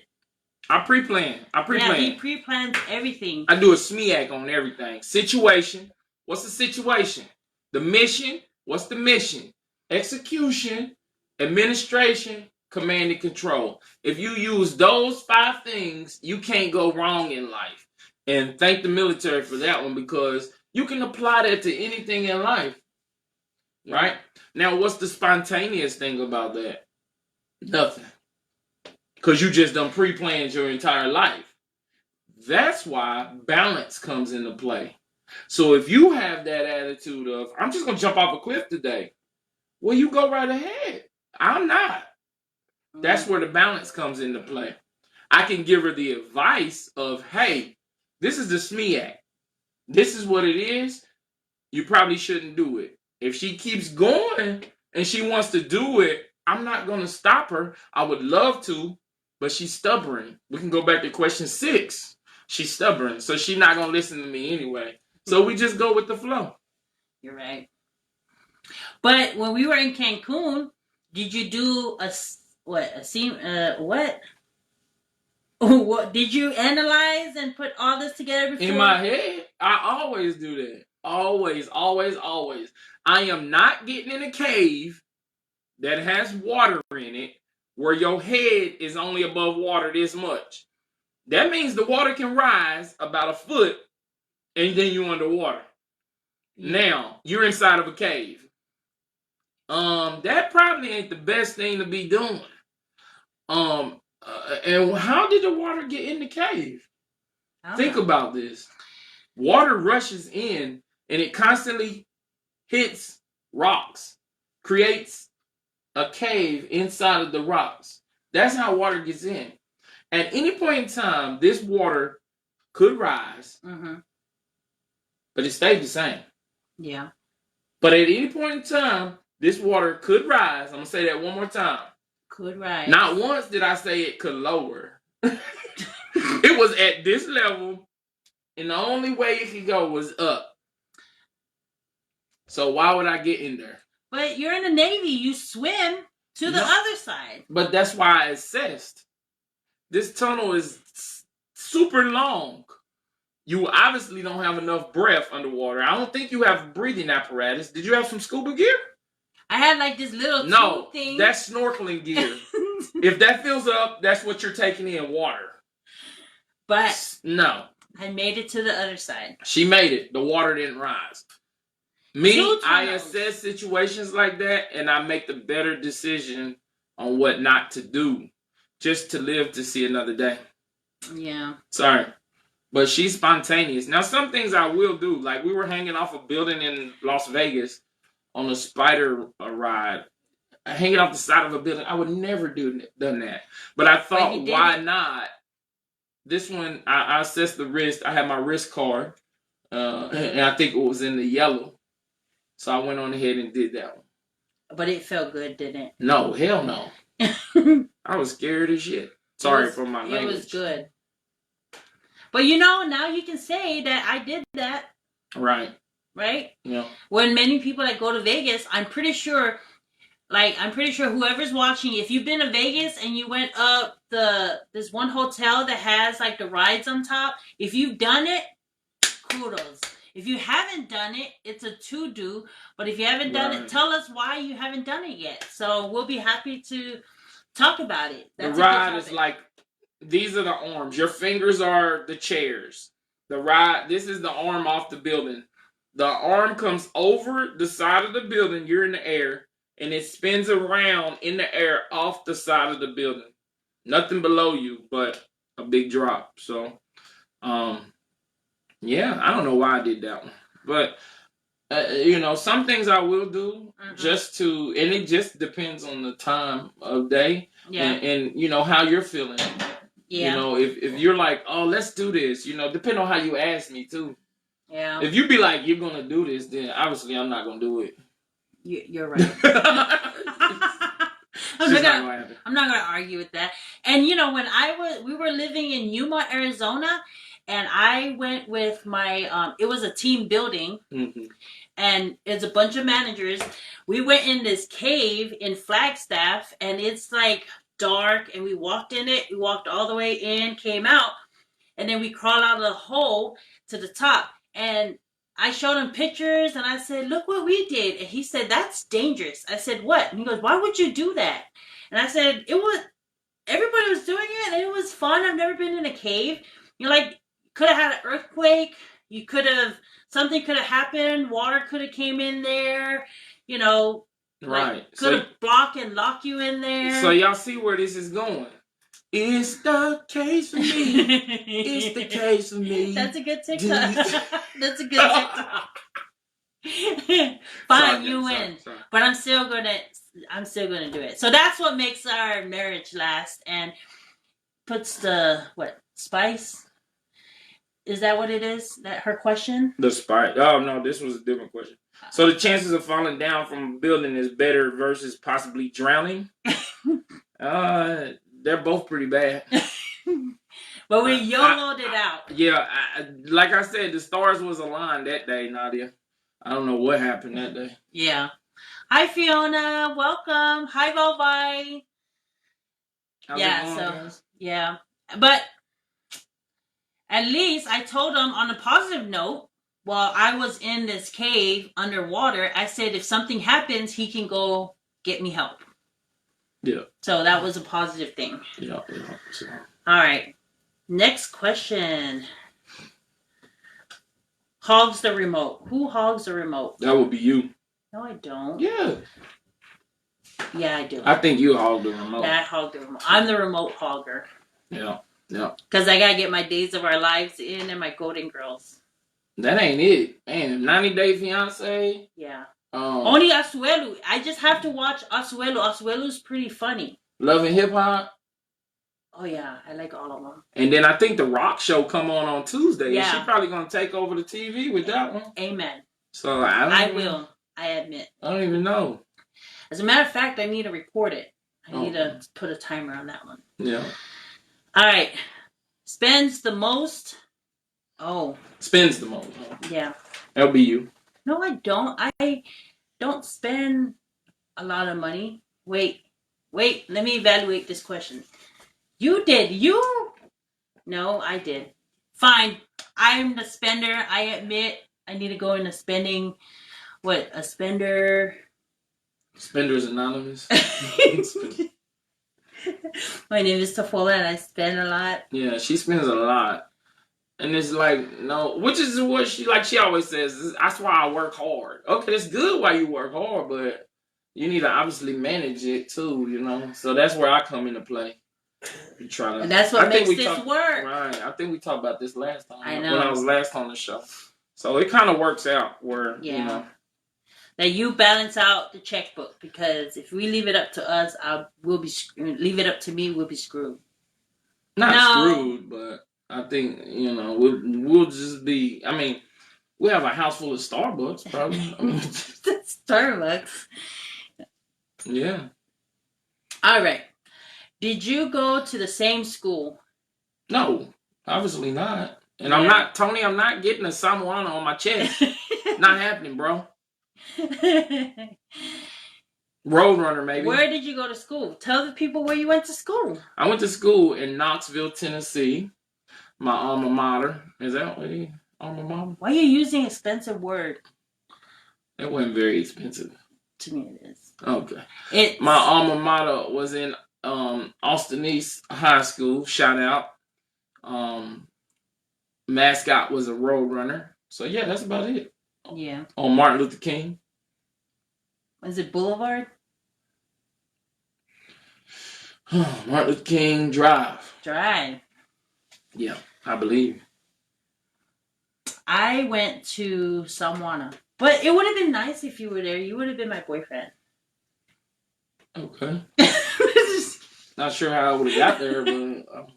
I pre-plan. Yeah, he pre-plans everything. I do a SMEAC on everything. Situation. What's the situation? The mission. What's the mission? Execution. Administration. Command and control. If you use those 5 things, you can't go wrong in life. And thank the military for that one, because you can apply that to anything in life. Right? Now, what's the spontaneous thing about that? Nothing. Because you just done pre-planned your entire life. That's why balance comes into play. So if you have that attitude of, I'm just going to jump off a cliff today, well, you go right ahead. I'm not. That's where the balance comes into play. I can give her the advice of, hey, this is the SMEAC. This is what it is. You probably shouldn't do it. If she keeps going and she wants to do it, I'm not going to stop her. I would love to, but she's stubborn. We can go back to question 6. She's stubborn, so she's not going to listen to me anyway. So we just go with the flow. You're right. But when we were in Cancun, did you do what did you analyze and put all this together before? In my head, I always do that. Always, always, always. I am not getting in a cave that has water in it where your head is only above water this much. That means the water can rise about a foot and then you're underwater. Now, you're inside of a cave. That probably ain't the best thing to be doing. And how did the water get in the cave? Think about this. Water rushes in and it constantly hits rocks, creates a cave inside of the rocks. That's how water gets in. At any point in time, this water could rise, but it stayed the same. Yeah. But at any point in time, this water could rise. I'm going to say that one more time. Could rise. Not once did I say it could lower. It was at this level, and the only way it could go was up. So why would I get in there? But you're in the Navy. You swim to the other side. But that's why I assessed. This tunnel is super long. You obviously don't have enough breath underwater. I don't think you have breathing apparatus. Did you have some scuba gear? I had like this little tube thing. That's snorkeling gear. If that fills up, that's what you're taking in, water. But no. I made it to the other side. She made it. The water didn't rise. Me, I assess situations like that, and I make the better decision on what not to do, just to live to see another day. Yeah. Sorry. But she's spontaneous. Now, some things I will do. Like, we were hanging off a building in Las Vegas on a spider ride. Hanging off the side of a building. I would never done that. But I thought, why not? This one, I assessed the wrist. I had my wrist card. And I think it was in the yellow. So I went on ahead and did that one. But it felt good, didn't it? No, hell no. I was scared as shit. Sorry for my language. It was good. But you know, now you can say that I did that. Right. Right? Yeah. When many people that go to Vegas, I'm pretty sure whoever's watching, if you've been to Vegas and you went up this one hotel that has like the rides on top, if you've done it, kudos. If you haven't done it, it's a to-do. But if you haven't done it, tell us why you haven't done it yet. So we'll be happy to talk about it. That's the ride is like, these are the arms. Your fingers are the chairs. The ride, this is the arm off the building. the arm comes over the side of the building. You're in the air, and it spins around in the air off the side of the building. Nothing below you, but a big drop. So, yeah, I don't know why I did that one, but some things I will do just to, and it just depends on the time of day, and how you're feeling. Yeah. If you're like, oh, let's do this, depending on how you ask me too. Yeah. If you be like, you're gonna do this, then obviously I'm not gonna do it. You're right. I'm not gonna argue with that. And when we were living in Yuma, Arizona, and I went with my it was a team building, and it's a bunch of managers. We went in this cave in Flagstaff, and it's like dark, and we walked in it. We walked all the way in, came out, and then we crawled out of the hole to the top. And I showed him pictures, and I said, look what we did. And he said, that's dangerous. I said, what? And he goes, why would you do that? And I said, everybody was doing it, and it was fun. I've never been in a cave. Could have had an earthquake. Something could have happened. Water could have came in there. Right. Could have blocked and locked you in there. So y'all see where this is going. It's the case for me. It's the case for me. That's a good TikTok. That's a good TikTok. Fine, you win. Sorry. But I'm still gonna do it. So that's what makes our marriage last and puts the spice? Is that what it is? That her question? The spice. Oh no, this was a different question. So the chances of falling down from a building is better versus possibly drowning? They're both pretty bad. But we YOLO'd it out. Yeah, like I said, the stars was aligned that day, Nadia. I don't know what happened that day. Yeah. Hi, Fiona. Welcome. Hi, Volvi. Yeah. But at least I told him on a positive note, while I was in this cave underwater, I said if something happens, he can go get me help. Yeah. So that was a positive thing. Yeah. So. All right. Next question. Hogs the remote. Who hogs the remote? That would be you. No, I don't. Yeah. Yeah, I do. I think you hog the remote. Yeah, I hog the remote. I'm the remote hogger. Yeah. Yeah. Because I got to get my Days of Our Lives in and my Golden Girls. That ain't it. Man, 90 Day Fiancé. Yeah. Only Asuelu. I just have to watch Asuelu. Asuelu's pretty funny. Love and Hip Hop. Oh yeah, I like all of them. And then I think the Rock Show come on Tuesday. Yeah. She's probably gonna take over the TV with that one. Amen. So I will. I admit. I don't even know. As a matter of fact, I need to record it. I need to put a timer on that one. Yeah. All right. Spends the most. Oh. Spends the most. Yeah. That'll be you. No, I don't. I don't spend a lot of money. Wait. Let me evaluate this question. You did. No, I did. Fine. I'm the spender. I admit I need to go into spending. What? A spender. Spenders Anonymous. My name is Tafola and I spend a lot. Yeah, she spends a lot. And it's like, no, which is what she always says, that's why I work hard. Okay, it's good why you work hard, but you need to obviously manage it too, So that's where I come into play. You try to, and that's what makes this work. Right. I think we talked about this last time. I know. When I was last on the show. So it kind of works out where, That you balance out the checkbook, because if we leave it up to us, leave it up to me, we'll be screwed. Not screwed, but I think, we'll just be, we have a house full of Starbucks, probably. Starbucks. Yeah. All right. Did you go to the same school? No, obviously not. And I'm not getting a Samoana on my chest. Not happening, bro. Roadrunner, maybe. Where did you go to school? Tell the people where you went to school. I went to school in Knoxville, Tennessee. My alma mater. Is that what it is? Alma mater? Why are you using an expensive word? It wasn't very expensive. To me it is. Okay. My alma mater was in Austin East High School. Shout out. Mascot was a Roadrunner. So yeah, that's about it. Yeah. On Martin Luther King. Is it Boulevard? Martin Luther King Drive. Drive. Yeah, I believe. I went to Salmwana. But it would have been nice if you were there. You would have been my boyfriend. Okay. Not sure how I would have got there, but...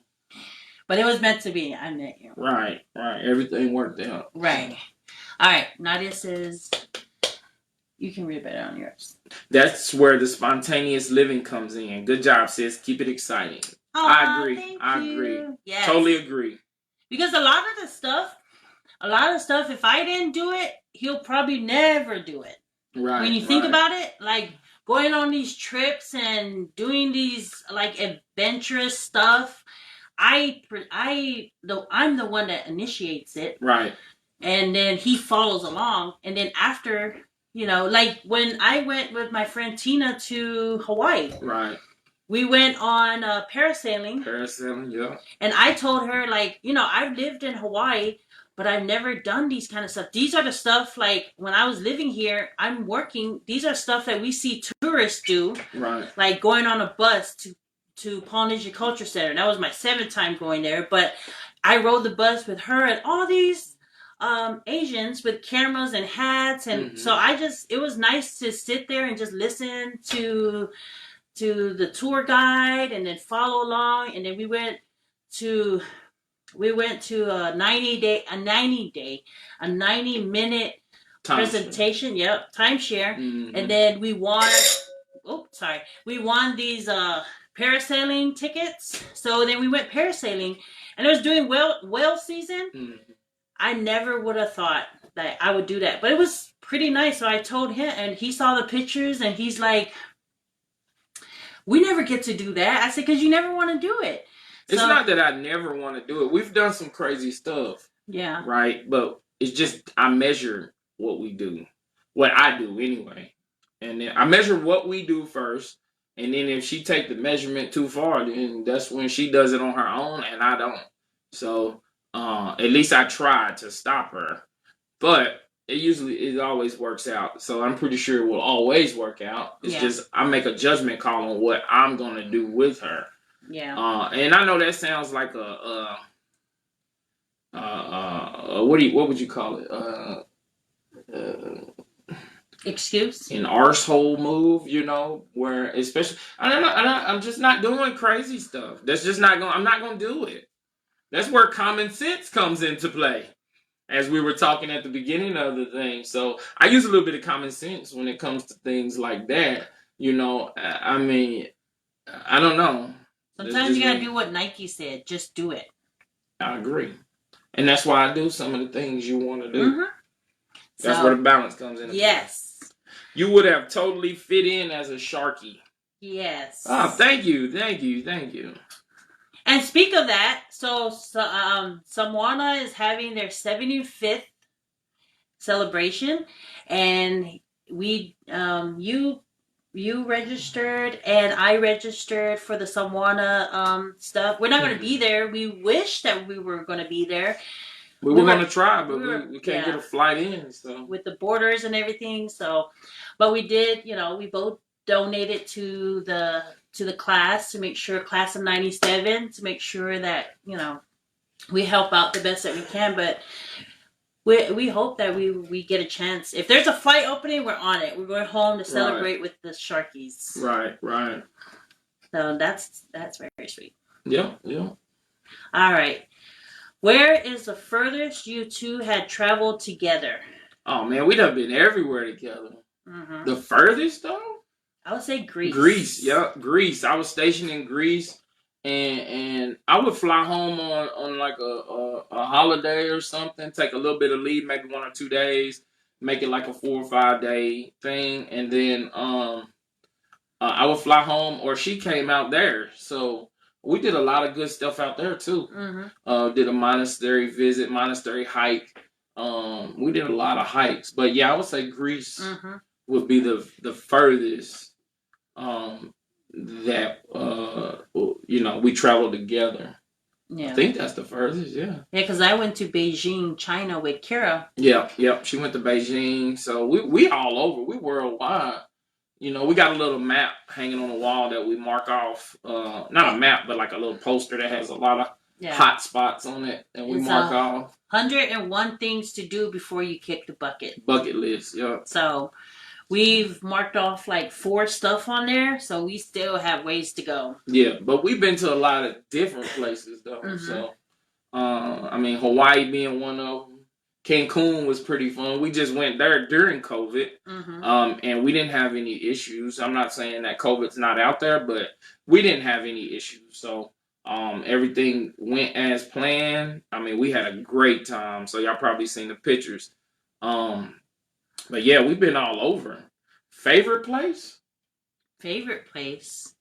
But it was meant to be. I met you. Right. Everything worked out. Right. All right. Nadia says, you can read it better on yours. That's where the spontaneous living comes in. Good job, sis. Keep it exciting. I agree. I agree. Yes. Totally agree. Because a lot of stuff, if I didn't do it, he'll probably never do it. Right. When you think about it, like going on these trips and doing these like adventurous stuff, I'm the one that initiates it. Right. And then he follows along. And then after, like when I went with my friend Tina to Hawaii. Right. We went on parasailing. Parasailing, yeah. And I told her, like, I've lived in Hawaii, but I've never done these kind of stuff. These are the stuff, like, when I was living here, I'm working. These are stuff that we see tourists do. Right. Like going on a bus to Polynesian Culture Center. That was my 7th time going there. But I rode the bus with her and all these Asians with cameras and hats. And so it was nice to sit there and just listen to the tour guide and then follow along. And then we went to a 90-minute presentation. Yep. Timeshare. And then we won these parasailing tickets. So then we went parasailing and it was doing whale season. I never would have thought that I would do that, but it was pretty nice. So I told him and he saw the pictures and he's like, we never get to do that. I said, because you never want to do it. It's not that I never want to do it. We've done some crazy stuff. Yeah. Right? But it's just I measure what we do. What I do anyway. And then I measure what we do first. And then if she take the measurement too far, then that's when she does it on her own and I don't. So at least I try to stop her. But it always works out. So I'm pretty sure it will always work out. It's just I make a judgment call on what I'm going to do with her. Yeah. And I know that sounds like what would you call it? Excuse? An arsehole move, where especially I'm just not doing crazy stuff. That's just not going. I'm not going to do it. That's where common sense comes into play. As we were talking at the beginning of the thing. So I use a little bit of common sense when it comes to things like that. I mean, I don't know. Sometimes you gotta do what Nike said. Just do it. I agree. And that's why I do some of the things you want to do. That's where the balance comes in. Yes. You would have totally fit in as a Sharky. Yes. Oh, thank you. And speak of that, so Salmwana is having their 75th celebration, and we you registered and I registered for the Salmwana stuff. We're not going to be there. We wish that we were going to be there. We were going to try, but we can't get a flight in. So with the borders and everything. So, but we did. We both donated to the class to make sure, class of 97, to make sure that we help out the best that we can. But we hope that we get a chance. If there's a flight opening, we're on it. We're going home to celebrate with the Sharkies. Right. So that's very sweet. Yeah. All right. Where is the furthest you two had traveled together? Oh man, we done been everywhere together. The furthest though? I would say Greece. Greece. I was stationed in Greece, and I would fly home on like a holiday or something. Take a little bit of leave, maybe 1 or 2 days, make it like a 4 or 5 day thing, and then I would fly home, or she came out there. So we did a lot of good stuff out there too. Did a monastery visit, monastery hike. We did a lot of hikes, but yeah, I would say Greece would be the furthest that we traveled together. Yeah. I think that's the furthest, yeah. Yeah, because I went to Beijing, China with Kira. Yep. She went to Beijing, so we all over. We worldwide. You know, we got a little map hanging on the wall that we mark off. Not a map, but like a little poster that has a lot of hot spots on it, and we mark off. 101 things to do before you kick the bucket. Bucket list, yeah. So we've marked off like 4 stuff on there, so we still have ways to go. Yeah, but we've been to a lot of different places though. Mm-hmm. So, I mean, Hawaii being one of them. Cancun was pretty fun. We just went there during COVID, and we didn't have any issues. I'm not saying that COVID's not out there, but we didn't have any issues. So everything went as planned. I mean, we had a great time. So y'all probably seen the pictures. But yeah, we've been all over. Favorite place? Favorite place?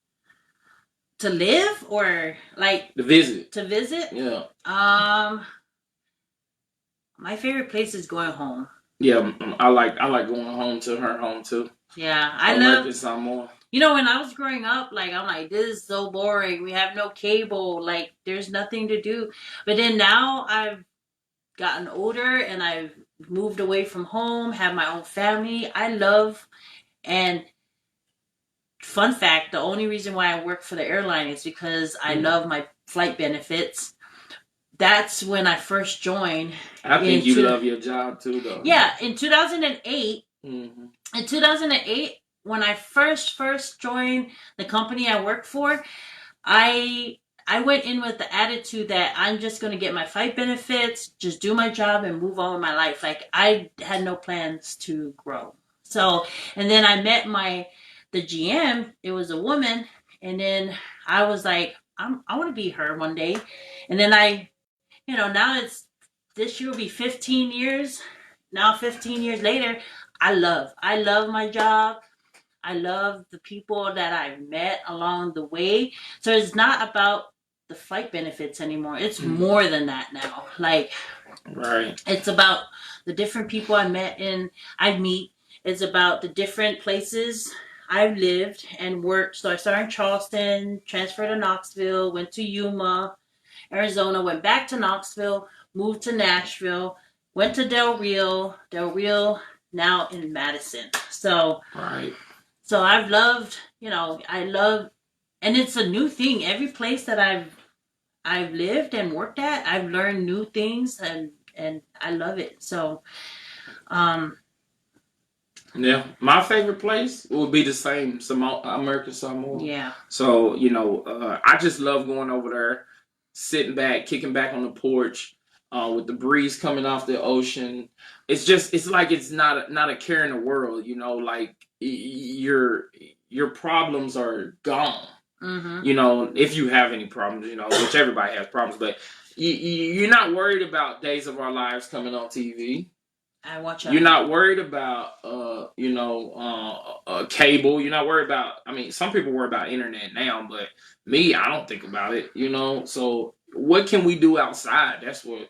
To live or like to visit? To visit? Yeah. My favorite place is going home. Yeah, I like going home to her home too. Yeah, I love it some more. You know, when I was growing up, like I'm like, this is so boring. We have no cable. Like, there's nothing to do. But then now I've gotten older and I've moved away from home, have my own family. I love, and fun fact, the only reason why I work for the airline is because I love my flight benefits. That's when I first joined. I think you love your job too, though. Yeah, in 2008. In 2008, when I first joined the company I worked for, I went in with the attitude that I'm just going to get my flight benefits, just do my job, and move on with my life. Like, I had no plans to grow. So, and then I met the GM. It was a woman, and then I was like, I want to be her one day. And then now this year will be 15 years. Now 15 years later, I love my job. I love the people that I've met along the way. So it's not about the flight benefits anymore. It's more than that now. Like, right. It's about the different people I meet. It's about the different places I've lived and worked. So I started in Charleston, transferred to Knoxville, went to Yuma, Arizona, went back to Knoxville, moved to Nashville, went to Del Rio, now in Madison. So, right. So I've loved, and it's a new thing. Every place that I've lived and worked at, I've learned new things and I love it. So, yeah, my favorite place would be the same, American Samoa. Yeah. So, I just love going over there, sitting back, kicking back on the porch, with the breeze coming off the ocean. It's like it's not a care in the world, like your problems are gone. Mm-hmm. If you have any problems, which everybody has problems, but you're not worried about Days of Our Lives coming on TV. I watch out. You're not worried about, cable. You're not worried about, some people worry about internet now, but me, I don't think about it, So what can we do outside? That's what,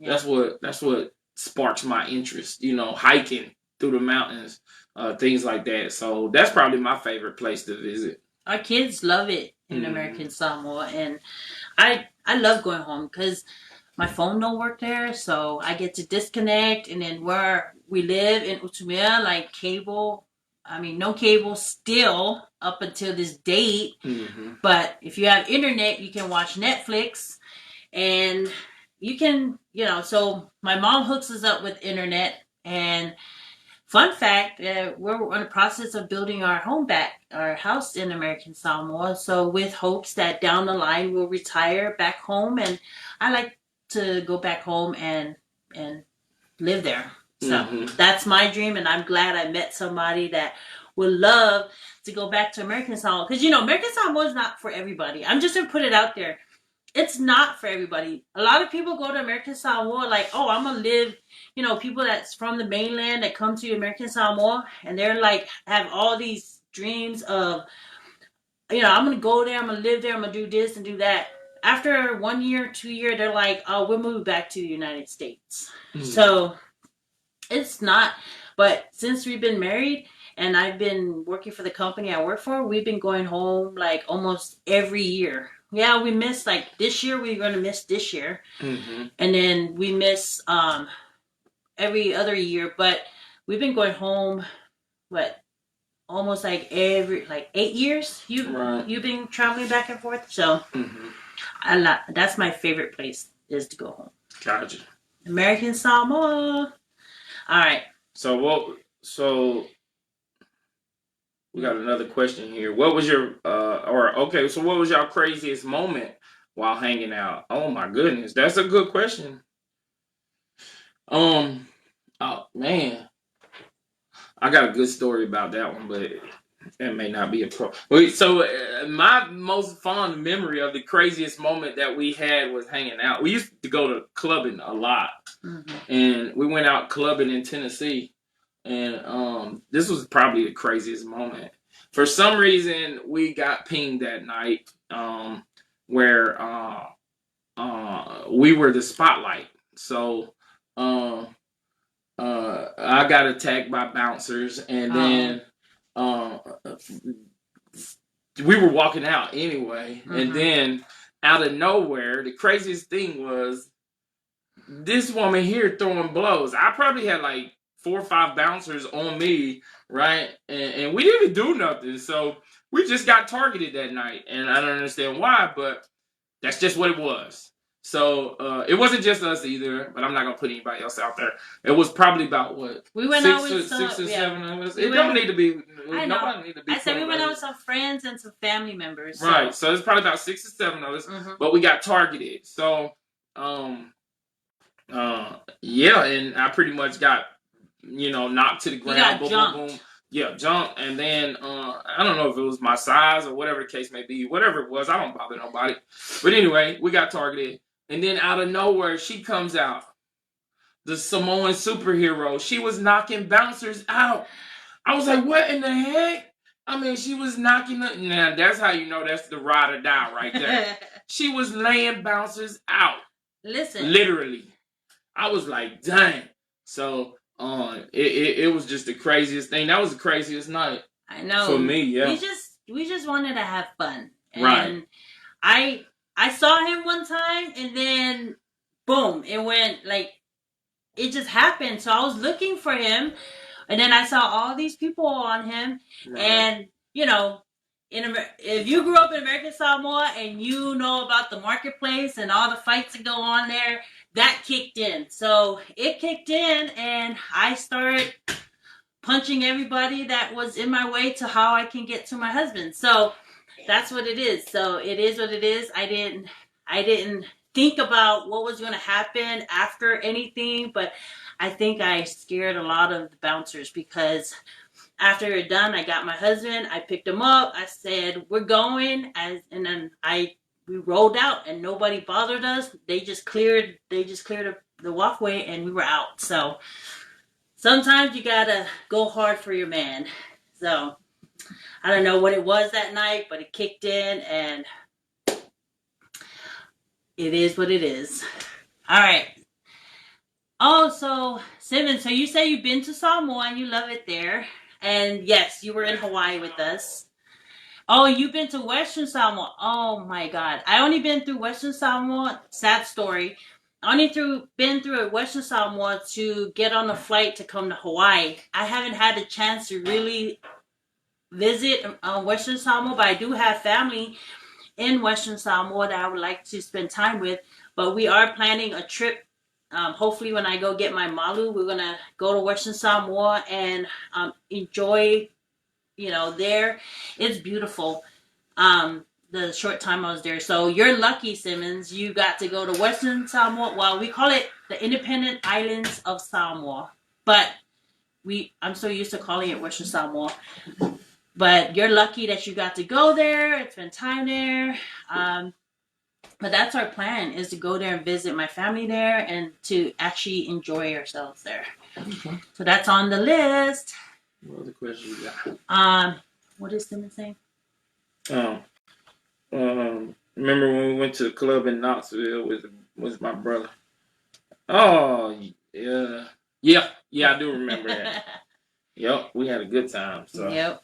that's what sparks my interest, hiking through the mountains, things like that. So that's probably my favorite place to visit. Our kids love it in American Samoa, and I love going home because my phone don't work there, so I get to disconnect. And then where we live in Utumia, like cable, no cable still up until this date. Mm-hmm. But if you have internet, you can watch Netflix, and you can, so my mom hooks us up with internet. And fun fact, we're in the process of building our house in American Samoa. So with hopes that down the line we'll retire back home, and I like to go back home and live there. So that's my dream, and I'm glad I met somebody that would love to go back to American Samoa. Because, American Samoa is not for everybody. I'm just going to put it out there. It's not for everybody. A lot of people go to American Samoa like, oh, I'm going to live, people that's from the mainland that come to American Samoa, and they're like, have all these dreams of, I'm going to go there, I'm going to live there, I'm going to do this and do that. After 1 year, 2 years, they're like, oh, we'll move back to the United States. Mm-hmm. So it's not, but since we've been married and I've been working for the company I work for, we've been going home like almost every year. Yeah, we missed like this year. We're gonna miss this year, Mm-hmm. and then we miss every other year. But we've been going home. What? Almost like every 8 years. You've been traveling back and forth. So that's my favorite place is to go home. Gotcha. American Samoa. All right. So we got another question here. What was your so what was your craziest moment while hanging out? Oh my goodness, that's a good question. Oh man, I got a good story about that one, but it may not be a pro. Wait, so my most fond memory of the craziest moment that we had was hanging out. We used to go to clubbing a lot, and we went out clubbing in Tennessee. And this was probably the craziest moment. For some reason, we got pinged that night where we were the spotlight. So I got attacked by bouncers, and then we were walking out anyway. And then out of nowhere, the craziest thing was this woman here throwing blows. I probably had like 4 or 5 bouncers on me, right? And we didn't do nothing. So we just got targeted that night. And I don't understand why, but that's just what it was. So it wasn't just us either, but I'm not going to put anybody else out there. It was probably about what? We went out with 6 or 7 of us. It don't need to be, nobody need to be. I said we went out with some friends and some family members. So. Right. So it's probably about 6 or 7 of us, but we got targeted. So, yeah, and I pretty much got, knocked to the ground. Boom, boom, boom. Yeah, jumped. And then, I don't know if it was my size or whatever the case may be. Whatever it was, I don't bother nobody. But anyway, we got targeted. And then out of nowhere, she comes out. The Samoan superhero. She was knocking bouncers out. I was like, what in the heck? I mean, she was knocking them. Now, that's how you know that's the ride or die right there. She was laying bouncers out. Listen. Literally. I was like, dang. So, it was just the craziest thing. That was the craziest night. I know. For me, yeah. We just wanted to have fun. And right. I saw him one time, and then, boom, it went, like, it just happened. So I was looking for him, and then I saw all these people on him, right. And, if you grew up in American Samoa, and you know about the marketplace and all the fights that go on there, that kicked in. So it kicked in, and I started punching everybody that was in my way to how I can get to my husband. So that's what it is. So it is what it is. I didn't think about what was going to happen after anything, but I think I scared a lot of the bouncers, because after it done, I got my husband, I picked him up, I said, we're going, and then we rolled out, and nobody bothered us. They just cleared the walkway, and we were out. So sometimes you gotta go hard for your man. So I don't know what it was that night, but it kicked in, and it is what it is. All right. Oh, so Simmons, so you say you've been to Samoa and you love it there. And yes, you were in Hawaii with us. Oh, you've been to Western Samoa. Oh my God. I only been through Western Samoa. Sad story. I only been through Western Samoa to get on a flight to come to Hawaii. I haven't had a chance to really visit Western Samoa, but I do have family in Western Samoa that I would like to spend time with. But we are planning a trip. Hopefully when I go get my malu, we're going to go to Western Samoa and enjoy, there. It's beautiful. The short time I was there. So you're lucky, Simmons. You got to go to Western Samoa. Well, we call it the Independent Islands of Samoa. But I'm so used to calling it Western Samoa. But you're lucky that you got to go there and spend time there. But that's our plan, is to go there and visit my family there and to actually enjoy ourselves there. Okay. So that's on the list. What other questions you got? What is Simmons saying? Remember when we went to the club in Knoxville with my brother? Oh, yeah. Yeah, I do remember that. Yep, we had a good time. So. Yep.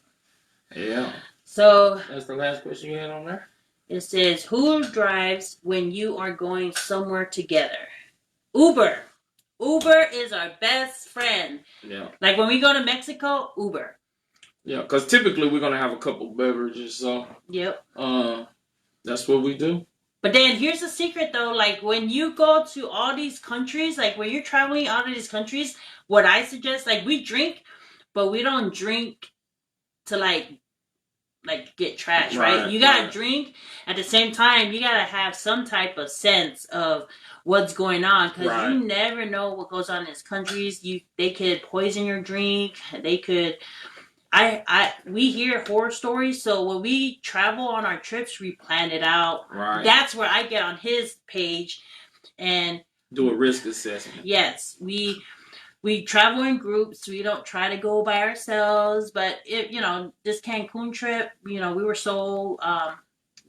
Yeah. So. That's the last question you had on there? It says, who drives when you are going somewhere together? Uber. Uber is our best friend. Yeah. Like when we go to Mexico, Uber. Yeah, because typically we're going to have a couple beverages, so. Yep. That's what we do. But then here's the secret though, like when you go to all these countries, like when you're traveling out of these countries, what I suggest, like we drink, but we don't drink to like get trash, right? You gotta drink at the same time. You gotta have some type of sense of what's going on, because you never know what goes on in these countries. They could poison your drink. They could. We hear horror stories, so when we travel on our trips, we plan it out. Right. That's where I get on his page and do a risk assessment. Yes, we travel in groups. We don't try to go by ourselves. But this Cancun trip, we were so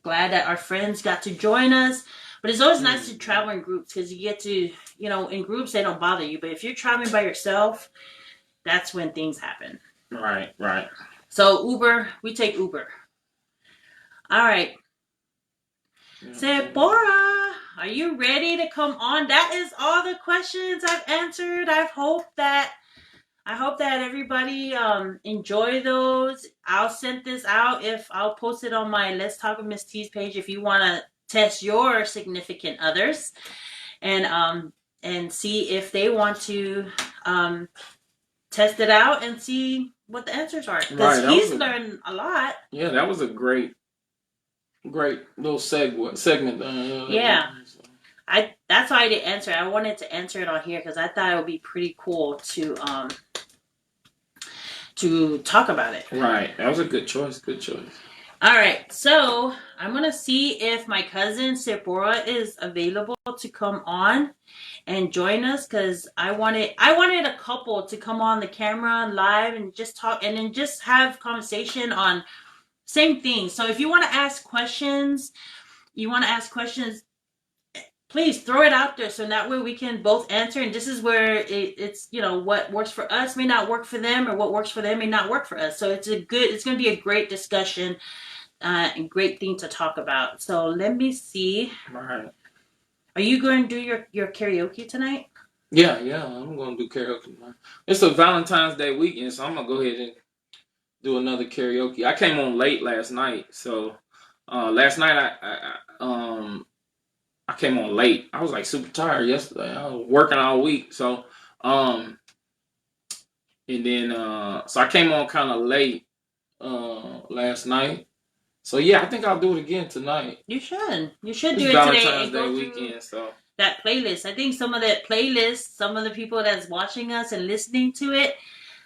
glad that our friends got to join us. But it's always nice to travel in groups, because you get to, in groups they don't bother you. But if you're traveling by yourself, that's when things happen. Right. So Uber, we take Uber. All right. Yeah. Sephora, are you ready to come on? That is all the questions I've answered. I hope that everybody enjoy those. I'll send this out. I'll post it on my Let's Talk with Miss Teez page if you want to test your significant others and see if they want to test it out and see what the answers are, because he's learned a lot. Yeah, that was a great little segment. Yeah, that's why I didn't answer it. I wanted to answer it on here because I thought it would be pretty cool to talk about it. Right, that was a good choice. All right, so I'm gonna see if my cousin Sephora is available to come on and join us, because I wanted a couple to come on the camera live and just talk, and then just have conversation on same thing. So if you want to ask questions, please throw it out there, so that way we can both answer. And this is where it's what works for us may not work for them, or what works for them may not work for us. So it's going to be a great discussion and great thing to talk about. So let me see. All right. Are you going to do your karaoke tonight? Yeah, I'm going to do karaoke tonight. It's a Valentine's Day weekend, so I'm going to go ahead and do another karaoke. I came on late last night, so last night I came on late. I was like super tired yesterday. I was working all week, so and then so I came on kind of late last night. So yeah, I think I'll do it again tonight. You should do it today. Valentine's Day weekend, so that playlist. I think some of that playlist, some of the people that's watching us and listening to it,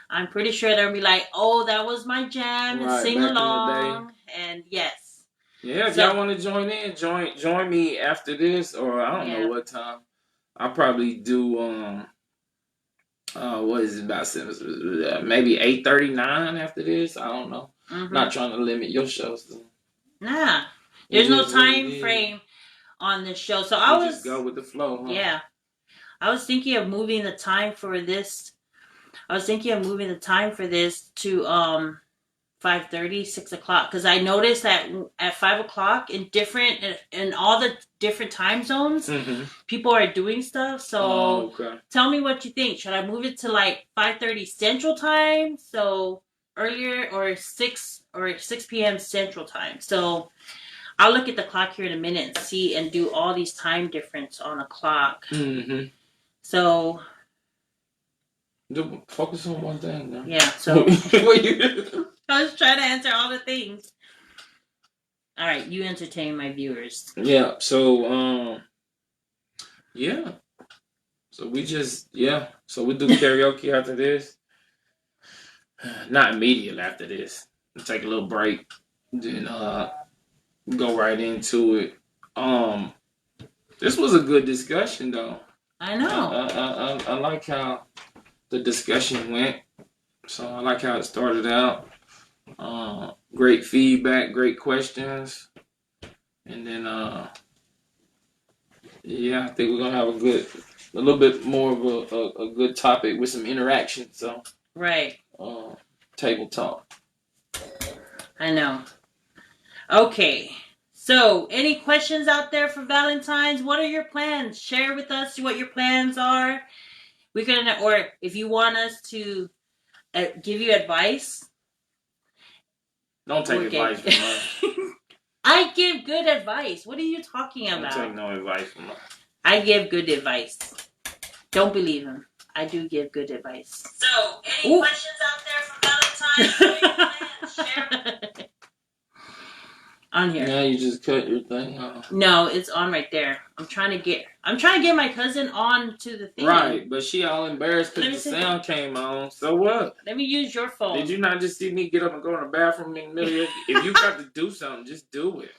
I'm pretty sure they'll be like, "Oh, that was my jam," and sing along. And yes. Yeah, if y'all want to join in, join me after this, or I don't know what time. I'll probably do what is it, about maybe 8:39 after this. I don't know. Mm-hmm. Not trying to limit your shows. Nah, there's no time frame on this show, so I was just go with the flow. Huh? Yeah, I was thinking of moving the time for this. to 5:30, 6 o'clock, because I noticed that at 5 o'clock in all the different time zones, people are doing stuff. So tell me what you think. Should I move it to like 5:30 Central Time, so earlier, or 6 p.m. Central Time? So I'll look at the clock here in a minute and see, and do all these time difference on a clock. Mm-hmm. So focus on one thing now. Yeah. So I was trying to answer all the things. All right, you entertain my viewers. Yeah. So yeah. So we just So we do karaoke after this. Not immediately after this. We'll take a little break. Then go right into it. This was a good discussion though. I know. I like how the discussion went. So I like how it started out. Great feedback, great questions. And then I think we're gonna have a little bit more of a good topic with some interaction. So right. Table talk. I know. Okay. So, any questions out there for Valentine's? What are your plans? Share with us what your plans are. We're gonna, or if you want us to give you advice. Don't take advice from us. I give good advice. What are you talking about? Don't take no advice from us. I give good advice. Don't believe him. I do give good advice. So, any questions out there for Valentine's? Share. On here. Now you just cut your thing off. No, it's on right there. I'm trying to get my cousin on to the thing. Right, but she all embarrassed because the sound came on. So what? Let me use your phone. Did you not just see me get up and go in the bathroom in the middle of it? If you got to do something, just do it.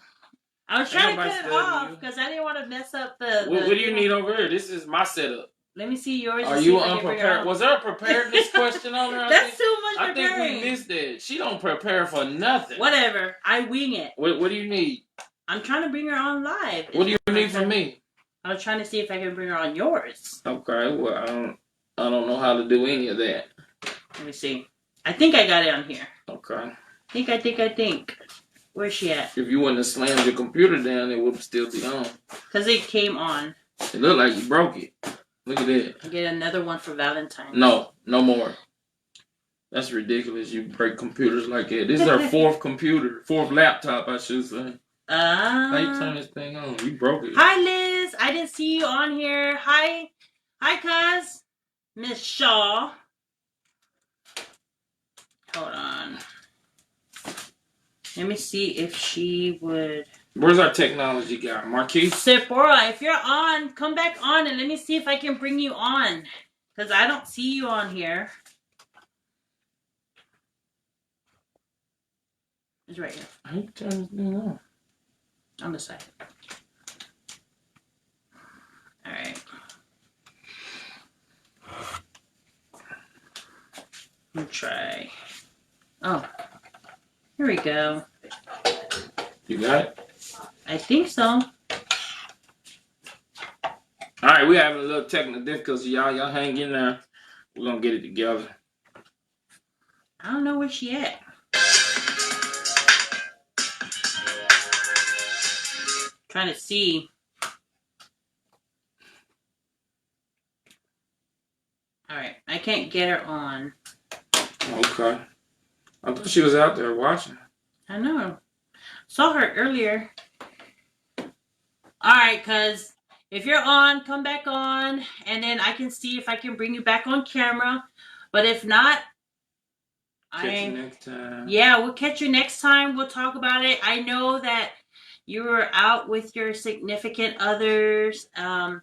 I was trying to cut it off because I didn't want to mess up the... What do you need over here? This is my setup. Let me see yours. Are you unprepared? Was there a preparedness question on there? That's too much preparing. I think we missed that. She don't prepare for nothing. Whatever. I wing it. What do you need? I'm trying to bring her on live. What do you need from me? I was trying to see if I can bring her on yours. Okay. Well, I don't know how to do any of that. Let me see. I think I got it on here. Okay. I think. Where's she at? If you wouldn't have slammed your computer down, it would still be on. Because it came on. It looked like you broke it. Look at that. I get another one for Valentine's. No more. That's ridiculous. You break computers like that. This is our fourth laptop, I should say. How you turn this thing on? You broke it. Hi, Liz. I didn't see you on here. Hi, cuz. Miss Shaw. Hold on. Let me see if she would... Where's our technology guy? Marquis? Sephora, if you're on, come back on and let me see if I can bring you on. Because I don't see you on here. It's right here. How you turn this thing on? On the side. Alright. Let me try. Oh. Here we go. You got it? I think so. Alright, we're having a little technical difficulty, y'all. Y'all hang in there. We're gonna get it together. I don't know where she at. Trying to see. Alright, I can't get her on. Okay. I thought she was out there watching. I know. Saw her earlier. Alright, cuz if you're on, come back on. And then I can see if I can bring you back on camera. But if not, catch you next time. Yeah, we'll catch you next time. We'll talk about it. I know that you were out with your significant others. I'll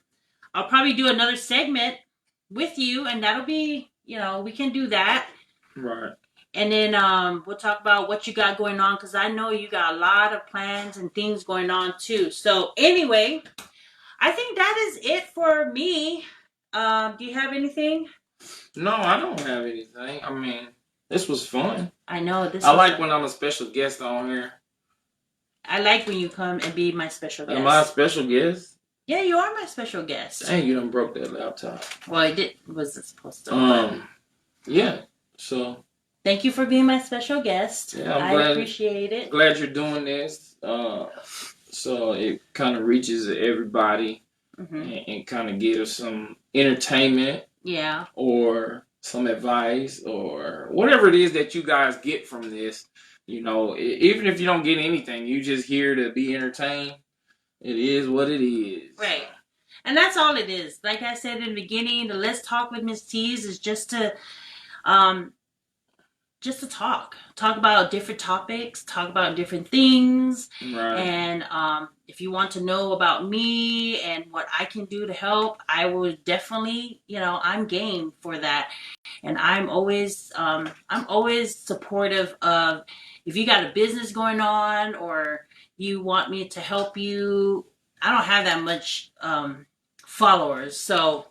probably do another segment with you. And that'll be, we can do that. Right. And then we'll talk about what you got going on, because I know you got a lot of plans and things going on too. So anyway, I think that is it for me. Do you have anything? No, I don't have anything. I mean, this was fun. I know. I like when I'm a special guest on here. I like when you come and be my special guest. Am I a special guest? Yeah, you are my special guest. Dang, you done broke that laptop. Well, it wasn't supposed to. Yeah, so... Thank you for being my special guest. Yeah, I appreciate it. Glad you're doing this. So it kind of reaches everybody and kind of gives some entertainment. Yeah. Or some advice or whatever it is that you guys get from this. Even if you don't get anything, you just here to be entertained. It is what it is. Right. And that's all it is. Like I said in the beginning, the Let's Talk with Miss Teez is just to talk about different topics, talk about different things. Right. And if you want to know about me and what I can do to help, I will definitely, I'm game for that. And I'm always supportive of, if you got a business going on or you want me to help you. I don't have that much followers, so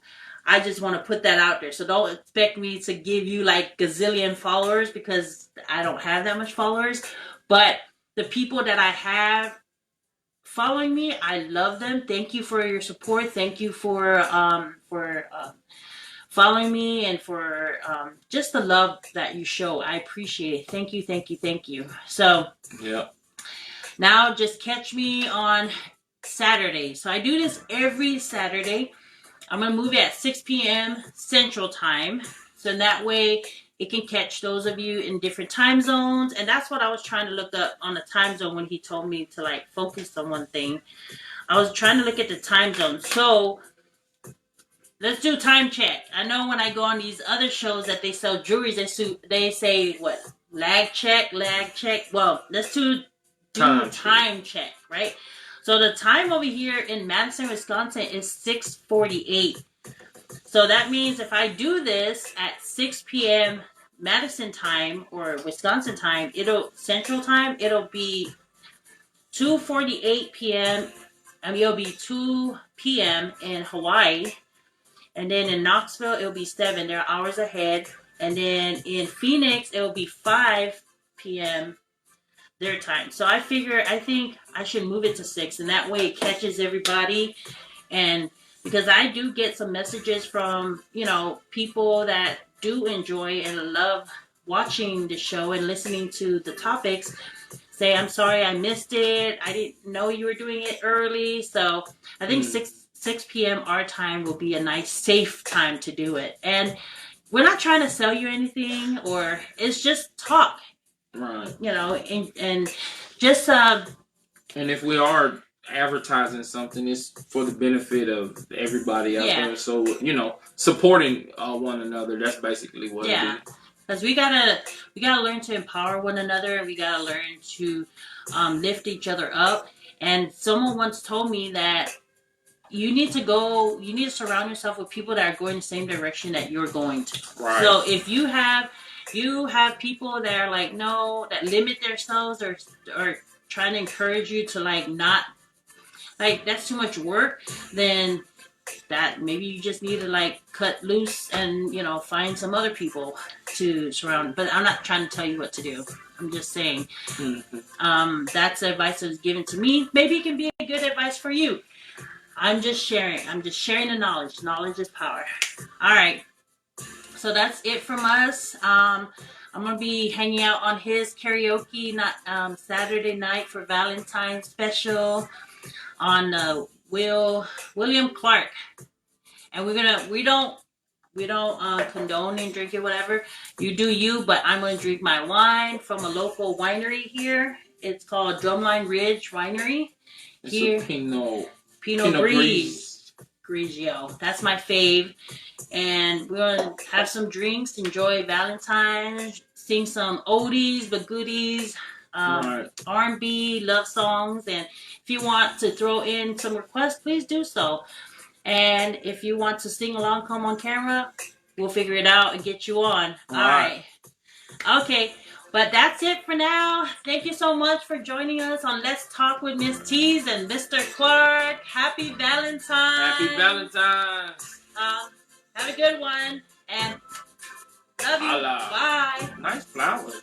I just want to put that out there. So don't expect me to give you like gazillion followers, because I don't have that much followers. But the people that I have following me, I love them. Thank you for your support. Thank you for following me and for just the love that you show. I appreciate it. Thank you, thank you, thank you. So yeah. Now just catch me on Saturday. So I do this every Saturday. I'm going to move it at 6 p.m. Central Time. So that way it can catch those of you in different time zones. And that's what I was trying to look up on the time zone when he told me to like focus on one thing. I was trying to look at the time zone. So let's do time check. I know when I go on these other shows that they sell jewelry, they say what? Lag check. Well, let's do time check, right? So the time over here in Madison, Wisconsin is 6:48. So that means if I do this at 6 p.m. Madison time or Wisconsin time, Central time, it'll be 2:48 p.m. It'll be 2 p.m. in Hawaii. And then in Knoxville, it'll be 7. They're hours ahead. And then in Phoenix, it'll be 5 p.m. their time. So I think I should move it to 6. And that way it catches everybody. And because I do get some messages from, people that do enjoy and love watching the show and listening to the topics. Say, I'm sorry I missed it. I didn't know you were doing it early. So I think 6 p.m. our time will be a nice, safe time to do it. And we're not trying to sell you anything, or it's just talk. Right. And just... and if we are advertising something, it's for the benefit of everybody out there. So, supporting one another, that's basically what it is. Because we gotta learn to empower one another, and we gotta learn to lift each other up. And someone once told me that you need to surround yourself with people that are going the same direction that you're going to. Right. So if you have people that are like, no, that limit themselves or trying to encourage you to like not, like that's too much work, then that maybe you just need to like cut loose and find some other people to surround. But I'm not trying to tell you what to do. I'm just saying that's advice that was given to me. Maybe it can be a good advice for you. I'm just sharing the knowledge. Knowledge is power. All right, so that's it from us. I'm gonna be hanging out on his karaoke Saturday night for Valentine's special on William Clark, and we don't condone and drink it, whatever you do you, but I'm gonna drink my wine from a local winery here. It's called Drumline Ridge Winery. It's a Pinot Grigio. That's my fave. And we're gonna have some drinks, enjoy Valentine's, sing some oldies but goodies. R&B, love songs, and if you want to throw in some requests, please do so. And if you want to sing along, come on camera, we'll figure it out and get you on. All right. Okay, but that's it for now. Thank you so much for joining us on Let's Talk with Miss Teez and Mr. Clark. Happy Valentine's. Happy Valentine's. Have a good one, and love you. Bye. Nice flowers.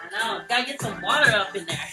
I know. Gotta get some water up in there.